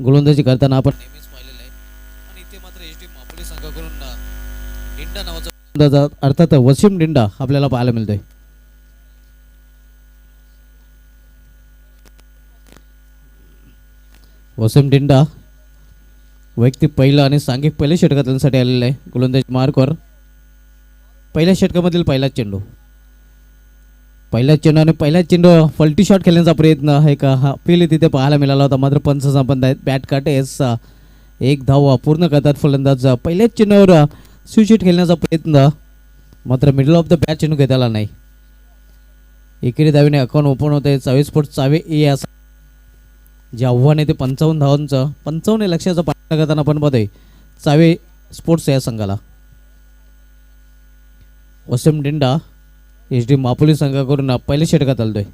गोलंदाजी करताना आपण नेहमीच पाहिलेलं आहे. आणि इथे मात्र HD मापुली संघाकडून डिंडा नावाचा गोलंदाज अर्थात वसीम डिंडा आपल्याला पाहायला मिळतोय. वसीम डिंडा वैयक्तिक पहिलं आणि सांघिक पहिल्या षटकांसाठी आलेलं आहे. गोलंदाजी मार्कवर पहिल्या षटकामधील पहिला चेंडू आणि पहिला चेंडू फलटी शॉट खेळण्याचा प्रयत्न आहे का हा पहिले तिथे पाहायला मिळाला होता. मात्र पंच संबंध आहेत बॅट काटेस एक धाव पूर्ण करतात फलंदाज. पहिल्याच चेंडूवर स्विच खेळण्याचा प्रयत्न मात्र मिडल ऑफ द बॅट चेंडू घेता आला नाही. एकेरी धावीने अकाउंट ओपन होते 24 फूट चावे या जे आव्हान आहे ते 55 धावांचं 55 लक्षाचा पाठलाग करताना आपण बघतोय चावे स्पोर्ट्स या संघाला. वसीम डिंडा HD मापुली संघाकडून पहिल्या षटकात आलतोय.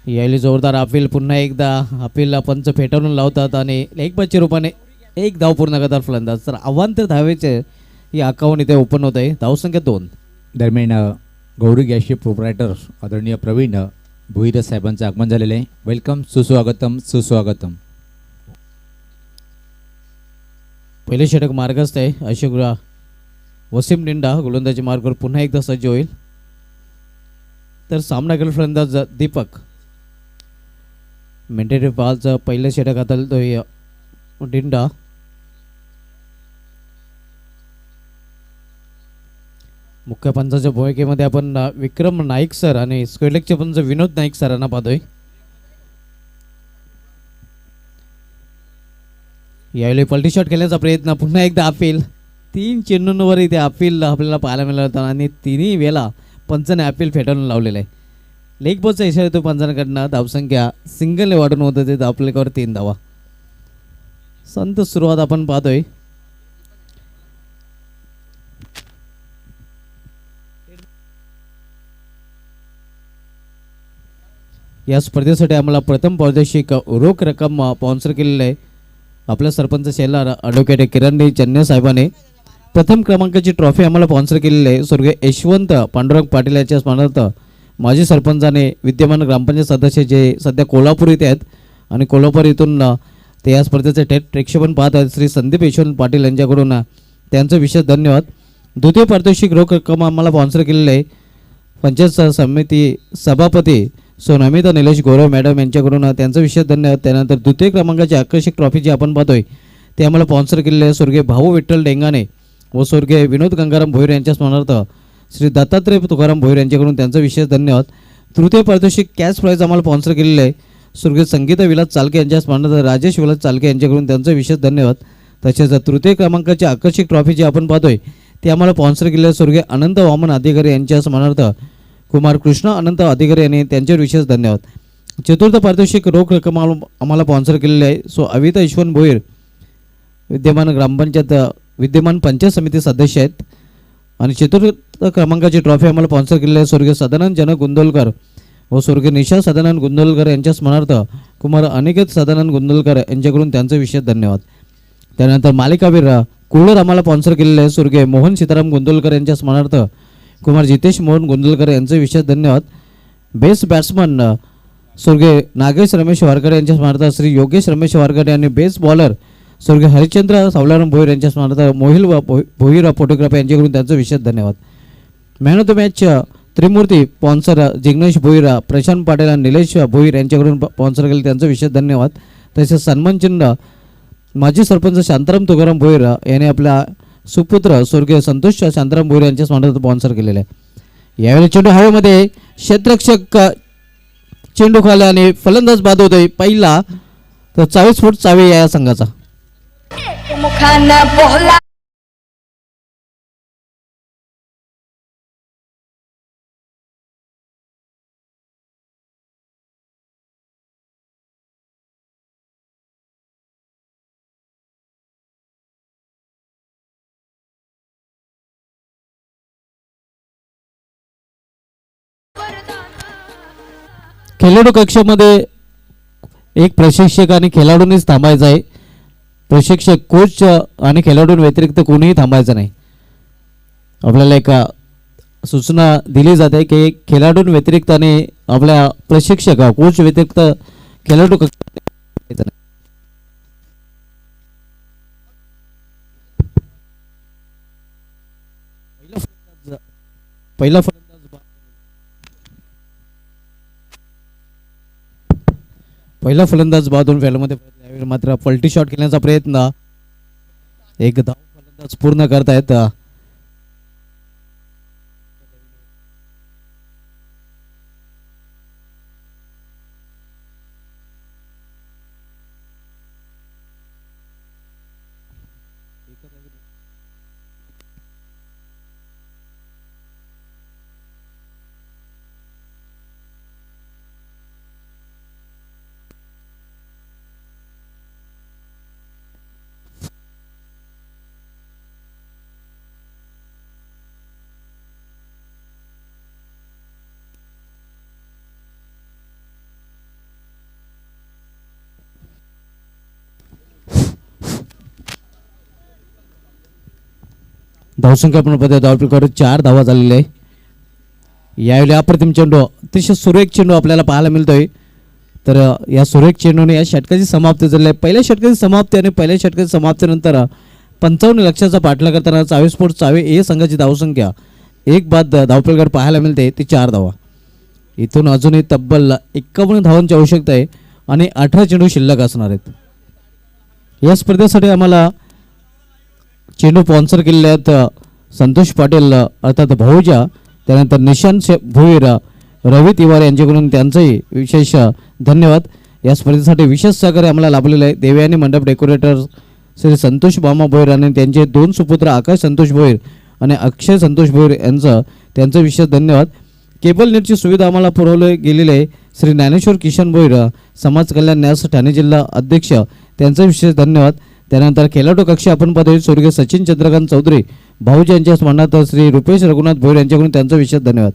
यायली जोरदार अपील, पुन्हा एकदा अपीलला पंच फेटाळून लावतात आणि एक बच्चे रूपाने एक धाव पूर्ण करतात फलंदाज. तर अवांतर धावेचे ही अकाउंट इथे ओपन होत आहे. धावसंख्या 2. दरम्यान गौरी गॅसचे प्रोप्रायटर आदरणीय प्रवीण भोईर साहेबांचं आगमन झालेलं आहे. वेलकम, सुस्वागतम सुस्वागतम. पहिले षटक मार्गस्थ आहे. अशोक वसीम डिंडा गोलंदाजी मार्गावर पुन्हा एकदा सज्ज होईल. तर सामनाकडील फलंदाज दीपक मेंटेटिव्ह बॉलचं पहिलं षटक हाताळतोय डिंडा. मुख्य पंचाच्या भूमिकेमध्ये आपण विक्रम नाईक सर आणि स्क्वेडलेगचे पंच विनोद नाईक सरांना पाहतोय. यावेळी पलटी शॉट खेळण्याचा प्रयत्न, पुन्हा एकदा अपील. 3 चेंडूंवर इथे अपील आपल्याला पाहायला मिळालं होतं आणि तिन्ही वेळा पंचाने अपील फेटाळून लावलेलं आहे. लेग बॉलचा इशारा येतो पंचांकडनं. धावसंख्या सिंगलने वाढून होतं ते आपल्याकडे 3 धावा. संत सुरुवात आपण पाहतोय. या स्पर्धेसाठी आम्हाला प्रथम पारितोषिक रोख रक्कम स्पॉन्सर केलेलं आहे आपल्या सरपंच शेलार ॲडव्होकेट किरण चन्ने साहेबांनी. प्रथम क्रमांकाची ट्रॉफी आम्हाला स्पॉन्सर केलेली आहे स्वर्गीय यशवंत पांडुरंग पाटील यांच्या स्मरणार्थ माजी सरपंचाने विद्यमान ग्रामपंचायत सदस्य जे सध्या कोल्हापूर इथे आहेत आणि कोल्हापूर इथून ते या स्पर्धेचे थेट प्रेक्षेपण पाहत आहेत श्री संदीप यशवंत पाटील यांच्याकडून त्यांचं विशेष धन्यवाद. द्वितीय पारितोषिक रोख रक्कम आम्हाला स्पॉन्सर केलेलं आहे पंचायत समिती सभापती सोनामिता निलेश गौरव मॅडम यांच्याकडून त्यांचं विशेष धन्यवाद. त्यानंतर द्वितीय क्रमांकाची आकर्षक ट्रॉफी जी आपण पाहतोय ते आम्हाला स्पॉन्सर केलेले आहे स्वर्गीय भाऊ विठ्ठल डेंगाणे व स्वर्गीय विनोद गंगाराम भोईर यांच्या स्मरणार्थ श्री दत्तात्रय तुकाराम भोईर यांच्याकडून त्यांचं विशेष धन्यवाद. तृतीय पारितोषिक कॅश प्राईज आम्हाला स्पॉन्सर केलेलं आहे स्वर्गीय संगीता विलास चालके यांच्या स्मरणार्थ राजेश विलास चालके यांच्याकडून त्यांचं विशेष धन्यवाद. तसेच तृतीय क्रमांकाची आकर्षक ट्रॉफी जी आपण पाहतोय ती आम्हाला स्पॉन्सर केलेलं आहे स्वर्गीय अनंत वामन अधिकारी यांच्या स्मरणार्थ कुमार कृष्ण अनंत अधिकारी यांनी त्यांच्यावर विशेष धन्यवाद. चतुर्थ पारितोषिक रोख रक्कम आम्हाला स्पॉन्सर केलेले आहे सो अविता यशवंत भोईर विद्यमान पंचायत समिती सदस्य आहेत. आणि चतुर्थ क्रमांकाची ट्रॉफी आम्हाला स्पॉन्सर केलेली आहे स्वर्गीय सदानंद जनक गुंदोलकर व स्वर्गीय निशा सदानंद गुंदोलकर यांच्या स्मरणार्थ कुमार अनिकेत सदानंद गुंदोलकर यांच्याकडून त्यांचं विशेष धन्यवाद. त्यानंतर मालिकावीर कूलर आम्हाला स्पॉन्सर केलेलं आहे स्वर्गीय मोहन सीताराम गुंदोलकर यांच्या स्मरणार्थ कुमार जितेश मोहन गुंदोलकर यांचे विशेष धन्यवाद. बेस्ट बॅट्समन स्वर्गीय नागेश रमेश वारकडे यांच्या स्मरणार्थ श्री योगेश रमेश वारकडे आणि बेस्ट बॉलर स्वर्गीय हरिश्चंद्र सावलाराम भोईर यांच्या स्मरणार्थ मोहिल भोईर फोटोग्राफी यांच्याकडून त्यांचं विशेष धन्यवाद. Man of the match Trimurti sponsor Jignesh Bhoir Prashant Patil आणि निलेश भोईर यांच्याकडून स्पॉन्सर केले त्यांचं विशेष धन्यवाद. तसेच सन्मान चिन्ह माजी सरपंच शांताराम तुकाराम भोईर यांनी आपल्या सुपुत्र स्वर्गीय संतोष शांताराम भोईर यांच्या स्मरणार्थ स्पॉन्सर केलेले आहे. यावेळी चेंडू हवेमध्ये क्षेत्ररक्षक चेंडू खाला आणि फलंदाज बाद होतोय पहिला तर 40 फूट चावी या संघाचा. मुखानं बोला खेळाडू कक्षामध्ये एक प्रशिक्षक आणि खेळाडूंनीच थांबायचं आहे. प्रशिक्षक कोच आणि खेळाडूंव्यतिरिक्त कोणीही थांबायचं नाही. आपल्याला एक सूचना दिली जाते की खेळाडूंव्यतिरिक्त आणि आपल्या प्रशिक्षक कोच व्यतिरिक्त खेळाडू कक्षामध्ये पहिला फलंदाज बाद होऊन फॅलमध्ये मात्र पलटी शॉट खेळण्याचा प्रयत्न एक धाव फलंदाज पूर्ण करतायत. धावसंख्या पूर्णपणे धावपैकी 4 धावा झालेल्या आहे. यावेळी अप्रतिम चेंडू अतिशय सुरेख चेंडू आपल्याला पाहायला मिळतोय. तर या सुरेख चेंडूने या षटकाची समाप्ती झाली आहे. पहिल्या षटकाची समाप्ती आणि पहिल्या षटकाची समाप्तीनंतर 55 लक्षाचा पाठला करताना 24 फूट चावे ए संघाची धावसंख्या एक बाद धावपैकी पाहायला मिळते ती 4 धावा. इथून अजूनही तब्बल 51 धावांची आवश्यकता आहे आणि 18 चेंडू शिल्लक असणार आहेत. या स्पर्धेसाठी आम्हाला चेंडू स्पॉन्सर केलेले आहेत संतोष पाटील अर्थात भाऊजा, त्यानंतर निशांत भोईर, रवी तिवारी यांच्याकडून त्यांचंही विशेष धन्यवाद. या स्पर्धेसाठी विशेष सहकार्य आम्हाला लाभलेलं आहे देवयानी मंडप डेकोरेटर श्री संतोष बामा भोईर आणि त्यांचे 2 सुपुत्र आकाश संतोष भोईर आणि अक्षय संतोष भोईर त्यांचं विशेष धन्यवाद. केबल नेटची सुविधा आम्हाला पुरवली गेलेली आहे श्री ज्ञानेश्वर किशन भोईर, समाज कल्याण न्यास ठाणे जिल्हा अध्यक्ष, त्यांचं विशेष धन्यवाद. त्यानंतर खेळाडू कक्ष आपण पाहतोय स्वर्गीय सचिन चंद्रकांत चौधरी भाऊजी यांच्या स्मरणार्थ श्री रुपेश रघुनाथ भोईर यांच्याकडून त्यांचा विशेष धन्यवाद.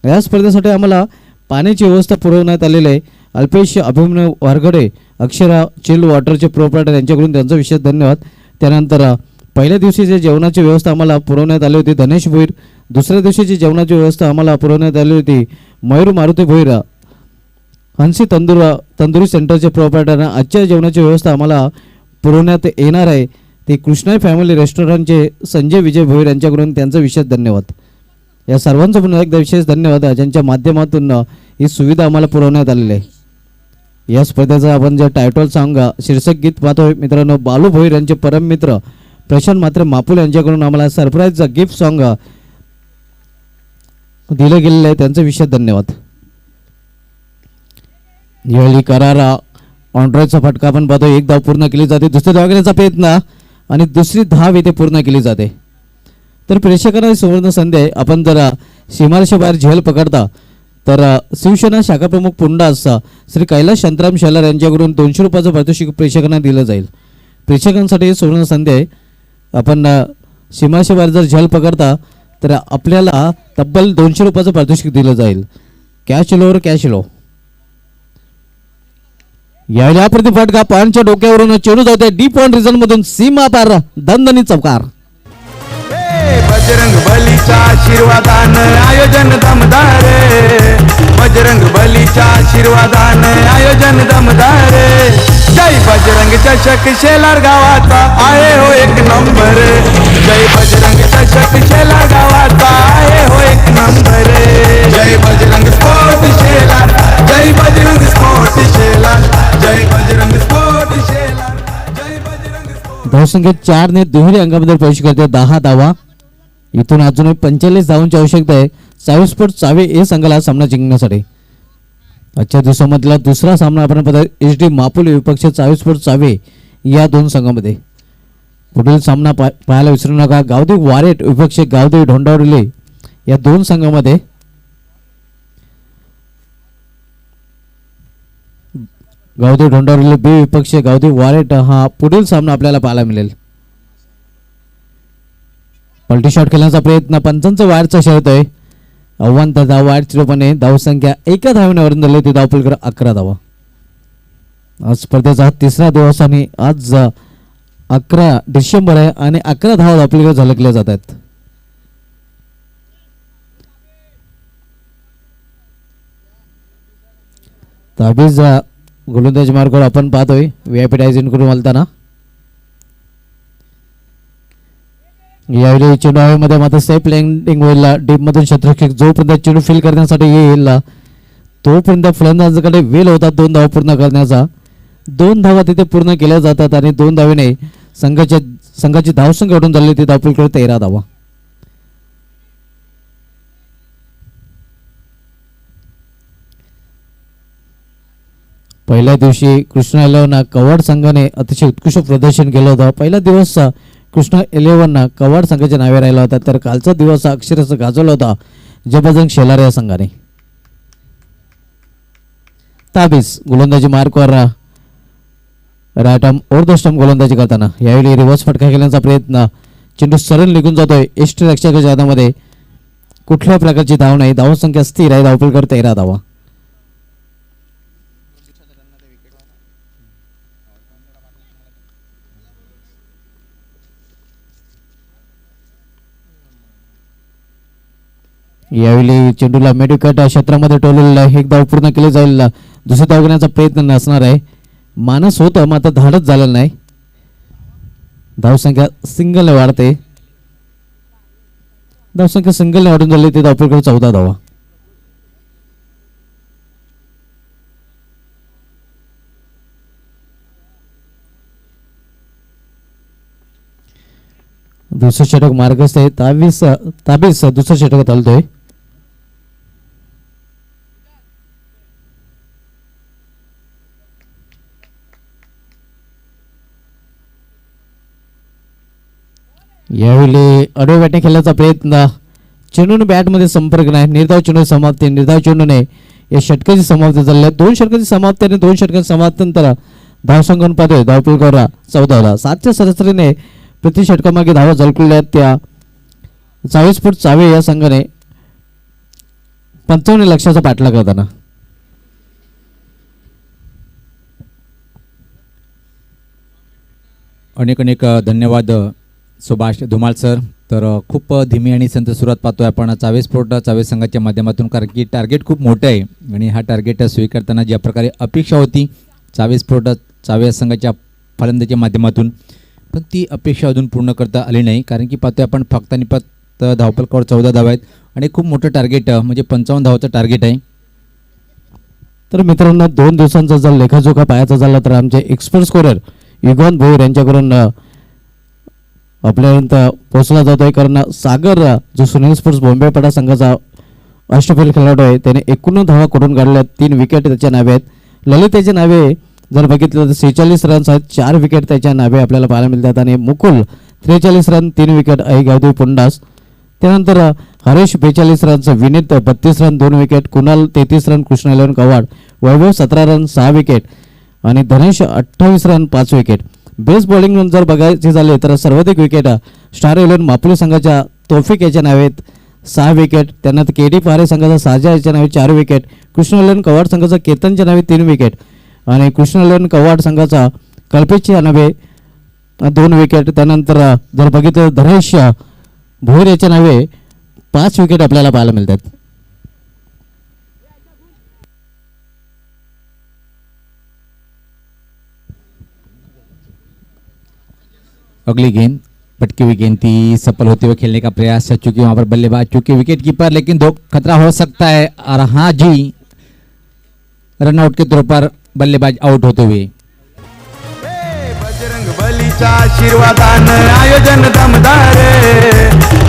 या स्पर्धेसाठी आम्हाला पाण्याची व्यवस्था पुरवण्यात आलेली आहे. अल्पेश अभिमन्यू वारगडे अक्षरा चिल्ड वॉटरचे प्रोप्रायटर यांच्याकडून त्यांचा विशेष धन्यवाद. त्यानंतर पहिल्या दिवशीची जेवणाची व्यवस्था आम्हाला पुरवण्यात आली होती धनेश भोईर. दुसऱ्या दिवशीची जेवणाची व्यवस्था आम्हाला पुरवण्यात आली होती मयूर मारुती भोईर हंसी तंदुरी सेंटरचे प्रोप्रायटर. आजच्या जेवणाची व्यवस्था आम्हाला पुरवण्यात येणार आहे ते कृष्णाई फॅमिली रेस्टॉरंटचे संजय विजय भोईर यांच्याकडून त्यांचा विशेष धन्यवाद. या सर्वांचा पुन्हा एकदा विशेष धन्यवाद ज्यांच्या माध्यमातून ही सुविधा आम्हाला पुरवण्यात आलेली आहे. या स्पर्धेचा आपण जे टायटल सॉन्ग शीर्षक गीत पाहतोय मित्रांनो बालू भोईर यांचे परम मित्र प्रशांत मात्रे मापुल यांच्याकडून आम्हाला सरप्राईज गिफ्ट सॉन्ग दिलं गेलेलं आहे त्यांचा विशेष धन्यवाद. यावेळी करारा ऑनड्राईडचा फटका आपण पाहतो. एक धाव पूर्ण केली जाते. दुसऱ्या धाव घेण्याचा प्रयत्न आणि दुसरी धाव इथे पूर्ण केली जाते. तर प्रेक्षकांना सुवर्ण संधी आहे. आपण जर सीमारेषे बाहेर झेल पकडता तर शिवसेना शाखा प्रमुख पुंडास श्री कैलास शांताराम शेलार यांच्याकडून 200 रुपयाचं पारितोषिक प्रेक्षकांना दिलं जाईल. प्रेक्षकांसाठी सुवर्ण संधी आहे. आपण सीमारेषे बाहेर जर झेल पकडता तर आपल्याला तब्बल 200 रुपयाचं पारितोषिक दिलं जाईल. Cash lower cash low. यावेळी अप्रतिम फटका पॉईंटच्या डोक्यावरून चेंडू जाते डीप ऑन रिझन मधून सीमा पार दणदणीत चौकार. बजरंग बलीचा आशीर्वादानं आयोजन दमदार बजरंग बलीच्या आशीर्वादानं आयोजन दमदार जय बजरंग चषक शेलार गावाचा आहे हो एक नंबर जय बजरंग चषक शेलार गावाचा आहे हो एक नंबर जय बजरंग स्पोर्ट शेलार जय बजरंग स्पोर्ट शेलार जय बजरंग स्पोर्ट शेलार जय बजरंग स्पोर्ट. धावसंख्या 4 ने दुहेरी अंकामध्ये प्रवेश करते 10 धावा. इथून अजूनही 45 धावांची आवश्यकता आहे 24 चावे ए संघाला सामना जिंकण्यासाठी. आजच्या दिवसामधला दुसरा सामना आपण पाहतो HD मापुल विपक्ष 24 चावे या दोन संघामध्ये. पुढील सामना पाहायला विसरू नका गावदेव वारेट विपक्ष गावदेव ढोंडावडले या दोन संघामध्ये. गावदेव ढोंडावडले बी विपक्ष गावदेव वारेट हा पुढील सामना आपल्याला पाहायला मिळेल. पलटी शॉट खेळण्याचा प्रयत्न पंचांचा वायरचा शर्त आहे. आव्हान तर धाव वायर चिरोपणे धावसंख्या एका धावेने वरून धरली ती धावपलकर 11 धावा. आज स्पर्धेचा तिसरा दिवस आणि आज 11 डिसेंबर आहे आणि 11 धावा धावपलकर झलकल्या जात आहेत. ताबीज गोलंदाजी मार्गावर आपण पाहतोय VIP डायझिन करून बोलताना. यावेळी चेंडू हवेमध्ये मात्र सेफ लँडिंग होईल. डीप मधून शत्रुक्षक जोपर्यंत चेंडू फील करण्यासाठी येईल तोपर्यंत फलंदाजाकडे वेळ होता 2 धावा पूर्ण करण्याचा. 2 धावा तिथे पूर्ण केल्या जातात आणि 2 धावेने संघाची धावसंख्या वाढून झाली ती धावपलकडे 13 धावा. पहिल्या दिवशी कृष्णा 11 कवाड संघाने अतिशय उत्कृष्ट प्रदर्शन केलं होतं. पहिला दिवस कृष्णा 11 कवाड संघाच्या नावे राहिला होता तर कालचा दिवस अक्षरशः गाजवला होता जबरदस्त शेलार या संघाने. ताबीज गोलंदाजी मार्कवर right arm over the stump गोलंदाजी करताना. यावेळी रिव्हर्स फटका खेळण्याचा प्रयत्न चेंडू सरळ निघून जातोय एष्ट रक्षकाच्या हातामध्ये. कुठल्या प्रकारची धाव नाही. धावसंख्या स्थिर आहे. धावपलकर 13 धावा. यावेळी चेंडूला मेडिकट क्षेत्रामध्ये टोललेला आहे. एक धाव पूर्ण केली जाईल. दुसरी धाव घेण्याचा प्रयत्न नसणार आहे. मानस होतं मात्र धाडच झालेलं नाही. धावसंख्या सिंगलने वाढते. धावसंख्या सिंगलने वाढून झाली ते धावपलकडे 14 धावा. दुसरं षटक मार्गस्थ आहे. ताबीस दुसरं षटक चालतोय. यावेळी अडवे बॅटिंग खेळण्याचा प्रयत्न चेंडूने बॅटमध्ये संपर्क नाही. निर्धाव चेंडू समाप्ती. निर्धाव चेंडूने या षटकाची समाप्ती झाली आहे. 2 षटकाची समाप्ती आणि 2 षटकाची समाप्ती नंतर धावसंख्या पाहतोय धावपलकावर 14ला 7च्या सरासरीने प्रति षटकामागे धावा झळकलेल्या त्या 40 फूट चावे या संघाने 55 लक्षाचा पाठलाग करताना अनेक अनेक धन्यवाद सुभाष धुमाळ सर. तर खूप धीमी आणि संत सुरुवात पाहतोय आपण चावे स्पोर्ट चावे संघाच्या माध्यमातून, कारण की टार्गेट खूप मोठं आहे आणि हा टार्गेट स्वीकारताना ज्या प्रकारे अपेक्षा होती चावे स्पोर्ट चावे संघाच्या फलंदाजीच्या माध्यमातून, पण ती अपेक्षा अजून पूर्ण करता आली नाही. कारण की पाहतोय आपण फक्त आणि फक्त धावपलकावर 14 धावा आहेत आणि खूप मोठं टार्गेट म्हणजे 55 धावाचं टार्गेट आहे. तर मित्रांनो 2 दिवसांचा जर लेखाजोखा पाहायचा झाला तर आमचे एक्सपर्ट स्कोरर युगवान भोईर यांच्याकडून आपल्यापर्यंत पोहोचला जातोय. कारण सागर जो सुनील स्पोर्ट्स बॉम्बे पडा संघाचा अष्टफैल खेळाडू आहे त्याने 91 धावा करून काढल्या, 3 विकेट त्याच्या नावे आहेत. ललित त्याच्या नावे जर बघितलं तर 46 रन्स आहेत, 4 विकेट त्याच्या नावे आपल्याला पाहायला मिळतात. आणि मुकुल 43 रन 3 विकेट, गावदेवी पुंडास. त्यानंतर Haresh 42 runs, Vineet 32 run 2 wicket, Kunal 33 run, Krishna 11 कवाड, वैभव 17 रन 6 विकेट आणि धनेश 28 रन 5 विकेट. बेस्ट बॉलिंग जर बघायचे झाले तर सर्वाधिक विकेट स्टार 11 मापुली संघाच्या तौफिक याच्या नावे 6 विकेट. त्यानंतर केडी पहारे संघाचा साजा याच्या नावे 4 विकेट, कृष्ण 11 कवाड संघाचा केतनच्या नावे 3 विकेट आणि कृष्ण 11 कवाड संघाचा कल्पेशच्या नावे 2 विकेट. त्यानंतर जर बघितलं धनेश भोईर याच्या नावे 5 विकेट आपल्याला पाहायला मिळतात. अगली गेंद पटकी हुई गेंद थी, सफल होते हुए खेलने का प्रयास, चूंकि वहां पर बल्लेबाज चूंकि विकेट कीपर, लेकिन दो खतरा हो सकता है. और हाँ जी, रनआउट के तौर पर बल्लेबाज आउट होते हुए. बजरंग बलीच्या आशीर्वादानं आयोजन दमदार,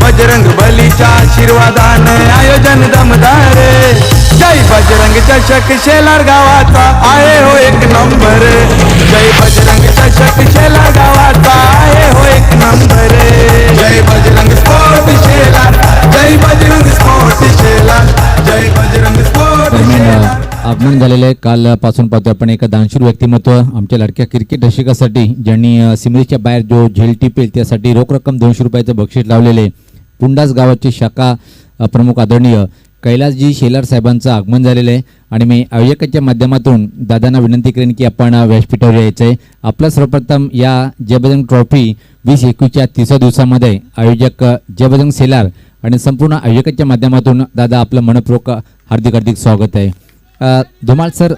बजरंग बलीच्या आशीर्वादानं आयोजन दमदार. जय बजरंग चषक शेलार गावाचा आहे हो एक नंबर, जय बजरंग चषक शेलार गावाचा आहे हो एक नंबर. जय बजरंग स्पोर्ट शेलार, जय बजरंग स्पोर्ट शेलार, जय बजरंग स्पोर्ट शेलार. आगमन झालेलं आहे. कालपासून पाहतो आपण एक दानशूर व्यक्तिमत्व आमच्या लाडक्या क्रिकेट रसिकासाठी, ज्यांनी सिमरीच्या बाहेर जो झेल टिपेल त्यासाठी रोख रक्कम 200 रुपयाचं बक्षीस लावलेले पुंडास गावाचे शाखा प्रमुख आदरणीय कैलासजी शेलार साहेबांचं आगमन झालेलं आहे. आणि मी आयोजकाच्या माध्यमातून दादांना विनंती करेन की आपण व्यासपीठावर यायचं आहे. आपलं सर्वप्रथम या जय बजरंग ट्रॉफी 2021च्या 30व्या दिवसामध्ये आयोजक जय बजरंग शेलार आणि संपूर्ण आयोजकाच्या माध्यमातून दादा आपलं मनपूर्वक हार्दिक हार्दिक स्वागत आहे. धुमाळ सर,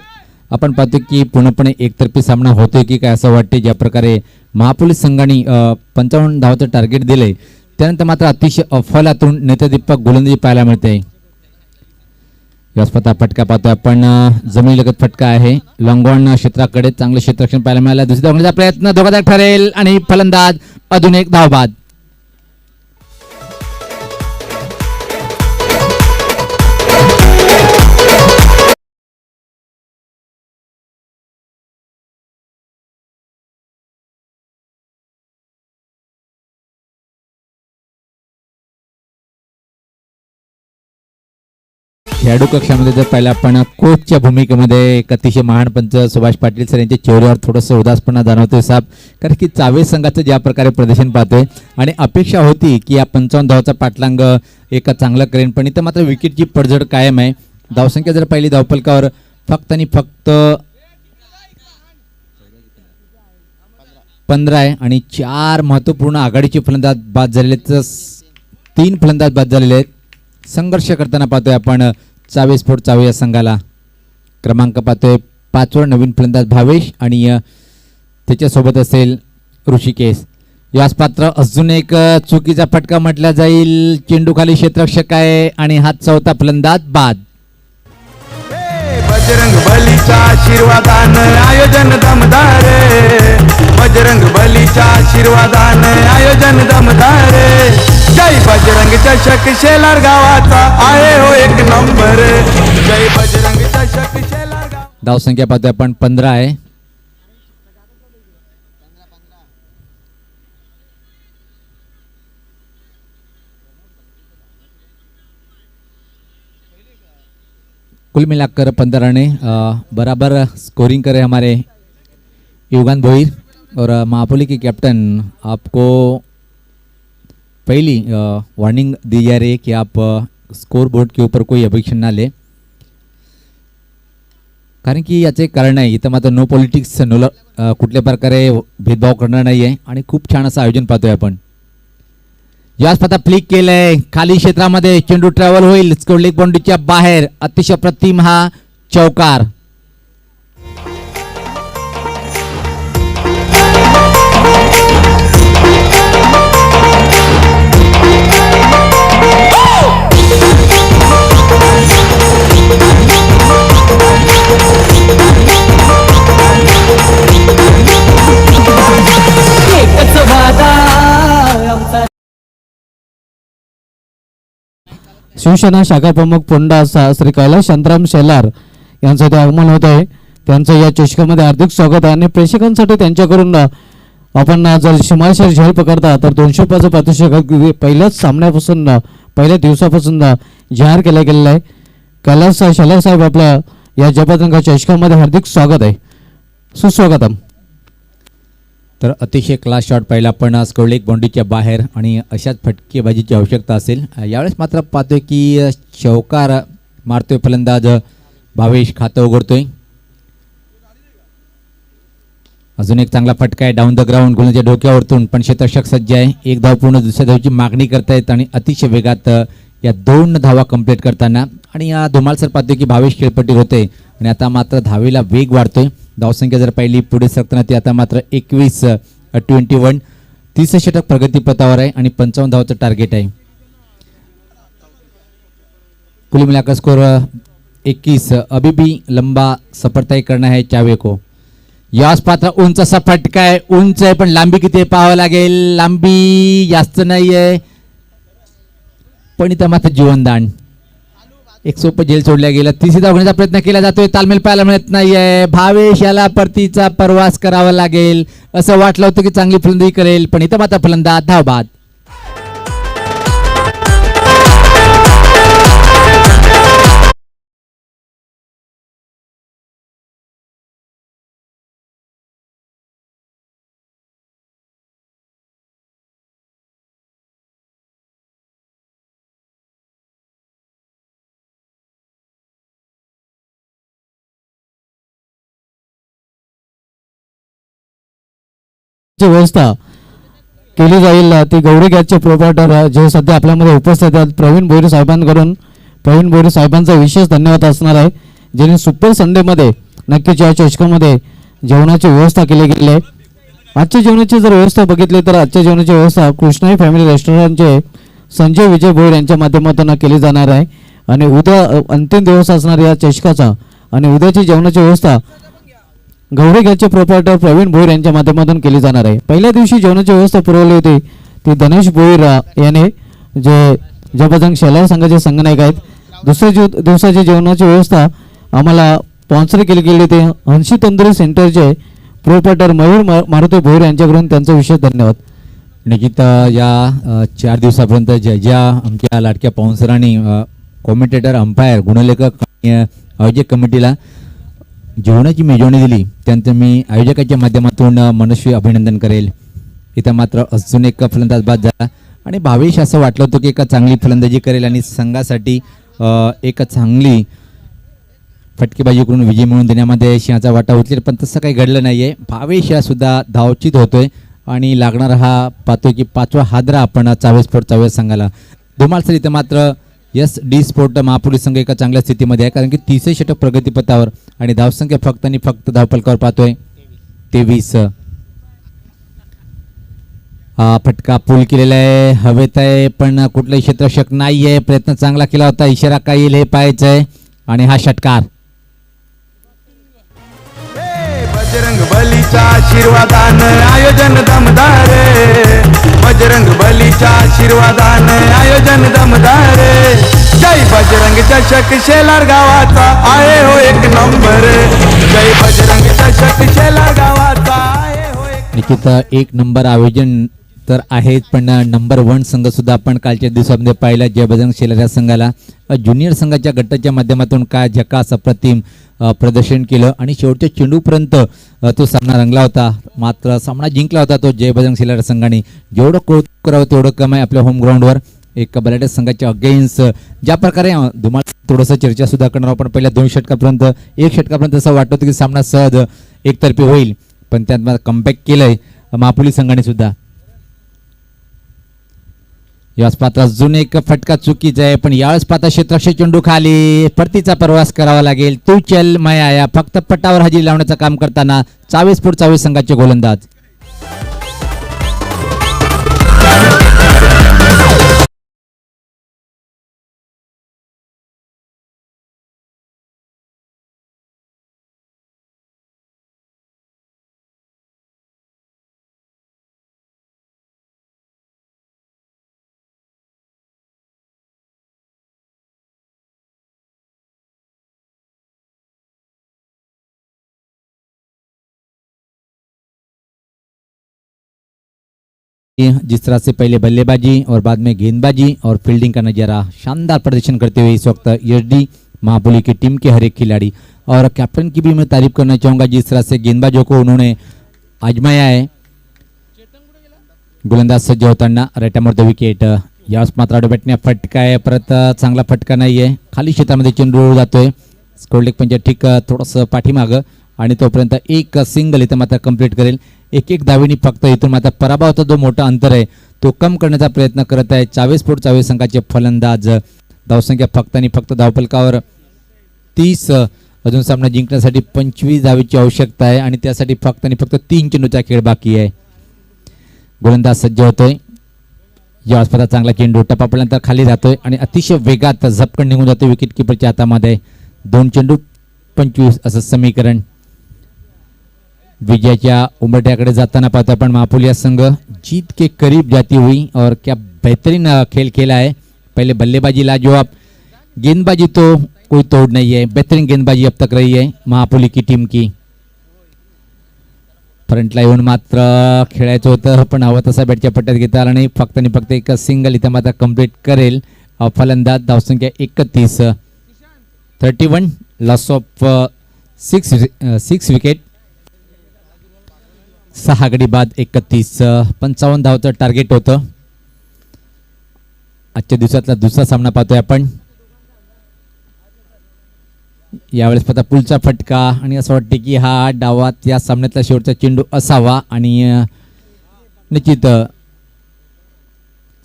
आपण पाहतो की पूर्णपणे एकतर्फी सामना होतोय की काय असं वाटते. ज्या प्रकारे महापोलीस संघाने 55 धावाचं टार्गेट दिले, त्यानंतर मात्र अतिशय अफलातून नेत्रदीपक गोलंदाजी पाहायला मिळते. व्यासपथा फटका पाहतोय आपण, जमिनीलगत फटका आहे, लॉंगॉन क्षेत्राकडे चांगलं क्षेत्ररक्षण पाहायला मिळालं. दुसऱ्या धावण्याचा प्रयत्न धोकादायक ठरेल आणि फलंदाज अजून एक धावबाद. खेळाडू कक्षामध्ये जर पाहिलं आपण कोचच्या भूमिकेमध्ये एक अतिशय महान पंच सुभाष पाटील सर यांच्या चेहऱ्यावर थोडंसं उदासपणा जाणवतोय साहेब, कारण की चावे संघाचं ज्या प्रकारे प्रदर्शन पाहतोय आणि अपेक्षा होती की या 55 धावाचा पाठलांग एक चांगलं करेन, पण इथं मात्र विकेटची पडझड कायम आहे. धावसंख्या जर पाहिली धावफलकावर फक्त आणि फक्त 15 आहे आणि 4 महत्त्वपूर्ण आघाडीचे फलंदाज बाद झालेले आहेत, 3 फलंदाज बाद झालेले आहेत. संघर्ष करताना पाहतोय आपण चावे स्पोर्ट चावे या संघाला. क्रमांक पाहतोय 5 वर नवीन फलंदाज भावेश आणि त्याच्यासोबत असेल ऋषिकेश. यास पात्र अजून एक चुकीचा फटका म्हटला जाईल, चेंडू खाली क्षेत्ररक्षक आहे आणि हा 4था फलंदाज बाद. बजरंग बलीच्या आशीर्वादानं आयोजन दमदार, बजरंग बलीच्या आशीर्वादानं आयोजन दमदार. जय बजरंग चषक शेलार गावाचा आहे हो एक नंबर, जय बजरंग चषक शेलार गाव. धावसंख्या पाहतोय आपण 15 आहे. कुल मिलाकर 15 रने बराबर स्कोरिंग करे हमारे युगान भोईर और महापोली के कैप्टन आपको पहली वार्निंग दी जा रही है कि आप स्कोर बोर्ड के ऊपर कोई अभिक्षण ना ले, कारण की याचे कारण आहे इथं मात्र नो पॉलिटिक्स कुठल्या प्रकारे भेदभाव करणार नाही आहे आणि खूप छान असं आयोजन पाहतोय आपण. याच पता फ्लिक केलंय खाली क्षेत्रामध्ये चेंडू ट्रॅव्हल होईल स्कोर लेग बाउंड्रीच्या बाहेर. अतिशय प्रतिम हा चौकार. शिवसेना शाखा प्रमुख पुंडा श्री कैलास शांताराम शेलार यांचं ते आगमन होत आहे. त्यांचं या चषकामध्ये हार्दिक स्वागत आहे आणि प्रेक्षकांसाठी त्यांच्याकडून आपण जर शिमाशर झेल पकडता तर 200 रुपयाचं पारितोषिक पहिल्याच सामन्यापासून पहिल्या दिवसापासून जाहीर केलं गेलेलं आहे. कैलास शेलार साहेब आपल्या या जयपताका चषकामध्ये हार्दिक स्वागत आहे, सुस्वागतम. तर अतिशय क्लास शॉट पाहिला आपण स्कोर लेग बाउंड्रीच्या बाहेर आणि अशाच फटकेबाजीची आवश्यकता असेल. यावेळेस मात्र पाहतोय की चौकार मारतोय फलंदाज भावेश, खातं उघडतोय. अजून एक चांगला फटका आहे डाऊन द ग्राउंड गोलंदाजाच्या डोक्यावरतून, पण क्षेत्ररक्षक सज्ज आहे. एक धाव पूर्ण दुसऱ्या धावची मागणी करतायत आणि अतिशय वेगात या 2 धावा कंप्लीट करताना. आणि या धुमालसर पाहतोय की भावेश खेळपट्टीवर होते आणि आता मात्र धावेला वेग वाढतोय. धावसंख्या जर पाहिली पुढे सरकताना ती आता मात्र 21 30 षटक प्रगतीपथावर आहे आणि 55 धावाचं टार्गेट आहे. कुल मिलाकर स्कोर 21. अभी भी लंबा सफर तय करना है चावे को. यास पात्र उंच असा फटका आहे, उंच आहे पण लांबी किती आहे पाहावं लागेल. लांबी जास्त नाही आहे पण इथं मात्र जीवनदान. एक सोपं जेल सोडल्या गेलं. तिसरी धाव घेण्याचा प्रयत्न केला जातोय, तालमेल पाहायला मिळत नाहीये. भावेश याला परतीचा प्रवास करावा लागेल. असं वाटलं होतं की चांगली फलंदाजी करेल पण इथं मात्र फलंदाज धावबाद. व्यवस्था केली जाईल ती गौरी गॅसचे प्रोप्रायटर जे सध्या आपल्यामध्ये उपस्थित आहेत प्रवीण भोईर साहेबांकडून. प्रवीण भोईर साहेबांचा विशेष धन्यवाद असणार आहे ज्यांनी सुपर संडेमध्ये नक्कीच या चषकामध्ये जेवणाची व्यवस्था केली गेली आहे. आजच्या जेवणाची जर व्यवस्था बघितली तर आजच्या जेवणाची व्यवस्था कृष्णाई फॅमिली रेस्टॉरंटचे संजय विजय भोईर यांच्या माध्यमातून केली जाणार आहे आणि उद्या अंतिम दिवस असणार या चषकाचा आणि उद्याची जेवणाची व्यवस्था गौरी गॅसचे प्रोप्रायटर प्रवीण भोईर यांच्या माध्यमातून केली जाणार आहे. पहिल्या दिवशी जेवणाची व्यवस्था पुरवली होती ती धनेश भोईर याने, जे जयपताका शेलार संघाचे संघनायक आहेत. दुसऱ्या दिवसाची जेवणाची व्यवस्था आम्हाला स्पॉन्सर केली गेली होती हंशी तंदुरी सेंटरचे प्रोप्रायटर मयूर मारुती भोईर यांच्याकडून. त्यांचा विशेष धन्यवाद. निकित या 4 दिवसापर्यंत ज्या आमच्या लाडक्या स्पॉन्सरांनी कॉमेंटेटर, अंपायर, गुणलेखक आणि आयोजक कमिटीला जेवणाची मेजवानी दिली त्यांचं मी आयोजकाच्या माध्यमातून मनस्वी अभिनंदन करेल. इथं मात्र अजून एक फलंदाज बाद झाला आणि भावेश असं वाटलं होतं की एका चांगली फलंदाजी करेल आणि संघासाठी एक चांगली फटकेबाजी करून विजय मिळवून देण्यामध्ये सिंहाचा वाटा उचलेल, पण तसं काही घडलं नाही आहे. भावेश हा सुद्धा धावचित होतोय आणि लागणारा हा पाहतोय की 5वा हादरा आपण चावे स्पोर्ट चावे संघाला. धुमालसर इथं मात्र SD स्पोर्ट महापुरुष संघ एका चांगल्या स्थितीमध्ये आहे कारण की 30 षटक प्रगतीपथावर आणि धावसंख्या फक्त आणि फक्त धावफलकावर पाहतोय 23. हा फटका पूल केलेला आहे, हवेत आहे पण कुठलाही क्षेत्ररक्षक नाही आहे. प्रयत्न चांगला केला होता, इशारा काय येईल हे पाहायचं आहे आणि हा षटकार. बजरंग बलीचा आशीर्वादानं आयोजन दमदार. बजरंग बलीच्या आशीर्वादानं आयोजन दमदार. जय बजरंग चषक शेलार गावाचा आहे हो एक नंबर. जय बजरंग चषक शेलार गावाचा आहे हो एक. निकित 1 नंबर आयोजन तर आहेत, पण नंबर 1 संघ सुद्धा आपण कालच्या दिवसामध्ये पाहिला जय बजरंग शेलार या संघाला ज्युनियर संघाच्या गटाच्या माध्यमातून काय झकास अप्रतिम प्रदर्शन केलं आणि शेवटच्या चेंडूपर्यंत तो सामना रंगला होता. मात्र सामना जिंकला होता तो जय बजरंग शेलार संघाने. जेवढं कौतुक करावं तेवढं कम आहे आपल्या होम ग्राउंडवर एक बलाढ्य संघाच्या अगेन्स्ट ज्या प्रकारे धुमाळ थोडंसं चर्चा सुद्धा करणार आपण पहिल्या 2 षटकापर्यंत 1 षटकापर्यंत असं वाटत होतं की सामना सहज एकतर्फी होईल, पण त्यात कमबॅक केलंय महापुली संघाने सुद्धा. यावेळेस पात्र अजून एक फटका चुकीचा आहे, पण यावेळेस पात्र क्षेत्ररक्षक चेंडू खाली परतीचा प्रवास करावा लागेल. तू चल मैं आया फक्त पटावर हजेरी लावण्याचं काम करताना 24 संघाचे गोलंदाज. जिस तरह से पहले बल्लेबाजी और बाद में गेंदबाजी और फील्डिंग का नजारा शानदार प्रदर्शन करते हुए इस वक्त यशडी महापुली की टीम के हर एक खिलाड़ी और कैप्टन की भी मैं तारीफ करना चाहूँगा जिस तरह से गेंदबाजों को उन्होंने आजमाया है. गोलंदाज सज्ज होताना राईट द विकेट. यावेळेस मात्र बॅटने फटका आहे, परत चांगला फटका नाही आहे, खाली क्षेत्रामध्ये चेंडू जातोय. स्कोरलेग पंच ठीक थोडंसं पाठीमागं आणि तोपर्यंत एक सिंगल इथं मात्र कंप्लीट करेल. एक धावेनी फक्त इथून मात्र पराभवाचा जो मोठा अंतर आहे तो कम करण्याचा प्रयत्न करत आहे 24 संघाचे फलंदाज. धावसंख्या फक्त आणि फक्त धावफलकावर 30. अजून सामना जिंकण्यासाठी 25 धावेची आवश्यकता आहे आणि त्यासाठी फक्त आणि फक्त 3 चेंडूचा खेळ बाकी आहे. गोलंदाज सज्ज होतोय. यावेळेस पता चांगला चेंडू टप्पापर्यंत खाली जातोय आणि अतिशय वेगात झपकन निघून जातोय विकेट किपरच्या हातामध्ये. 2 चेंडू 25 असं समीकरण. विजयाच्या उंबरठ्याकडे जाताना पाहतो आपण महापुलिया संघ जीत के करीब जाती हुई और क्या बेहतरीन खेल खेला है. पहले बल्लेबाजी लाजवाब, गेंदबाजी तो कोई तोड़ नहीं है, बेहतरीन गेंदबाजी अब तक रही है महापुली की टीम की. फ्रंटला येऊन मात्र खेळायचं होतं पण हवं तसा बॅटच्या पट्ट्यात घेता आला नाही. फक्त आणि फक्त एक सिंगल इथं मात्र कंप्लीट करेल फलंदाज. धावसंख्या 31. 31 लॉस ऑफ 6 विकेट. 6 गडी बाद 31. 55 धावचं टार्गेट होतं. आजच्या दिवसातला दुसरा सामना पाहतोय आपण. यावेळेस पता पुलचा फटका आणि असं वाटते की हा डावात या सामन्यातला शेवटचा चेंडू असावा आणि निश्चित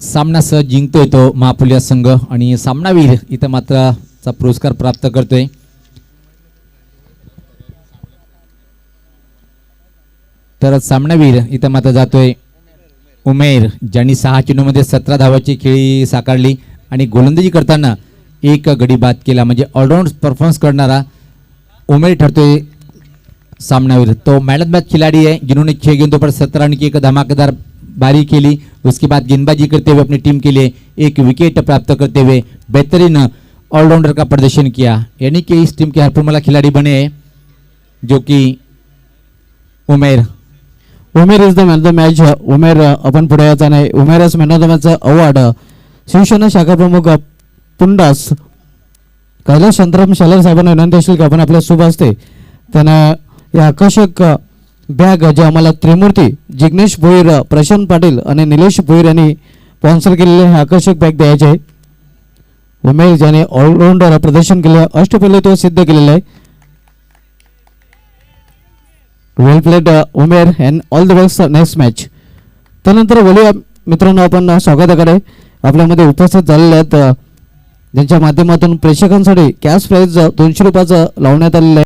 सामना सहज जिंकतोय तो महापुलिया संघ आणि सामनावीर इथं मात्र चा पुरस्कार प्राप्त करतोय. तर सामनावीर इथं मात्र जातोय उमेर ज्यांनी 6 चेंडूमध्ये 17 धावाची खेळी साकारली आणि गोलंदाजी करताना 1 गडी बाद केला. म्हणजे ऑलराउंड परफॉर्मन्स करणारा उमेर ठरतोय सामनावीर. तो मैन ऑफ द मैच खिलाड़ी है जिन्होंने 6 गेंदों पर 17 रन की एक धमाकेदार बारी खेली. उसके बाद गेंदबाजी करते हुए अपनी टीम के लिए 1 विकेट प्राप्त करते हुए बेहतरीन ऑलराउंडर का प्रदर्शन किया. यानी कि इस टीम के हरफुरमला खिलाड़ी बने हैं जो कि Umer is the man of the match. Umer आपण पुढे यायचा नाही. Umer is man of the match award Shiv Sena शाखा प्रमुख पुंडास कैलास शांताराम शालर साहेबांना विनंती असेल की आपण आपल्या शुभ असते त्यांना या आकर्षक बॅग जे आम्हाला त्रिमूर्ती जिग्नेश भोईर, प्रशांत पाटील आणि निलेश भोईर यांनी स्पॉन्सर केलेले हे आकर्षक बॅग द्यायचे आहे. उमेर ज्याने ऑलराऊंडर प्रदर्शन केले, अष्टपैलू तो सिद्ध केलेला आहे. Well played Umer and all the best next match. त्यानंतर बोलूया मित्रांनो आपण स्वागताकडे. आपल्यामध्ये उपस्थित झालेले आहेत ज्यांच्या माध्यमातून प्रेक्षकांसाठी कॅश प्राईज 200 रुपयाचं लावण्यात आलेलं आहे.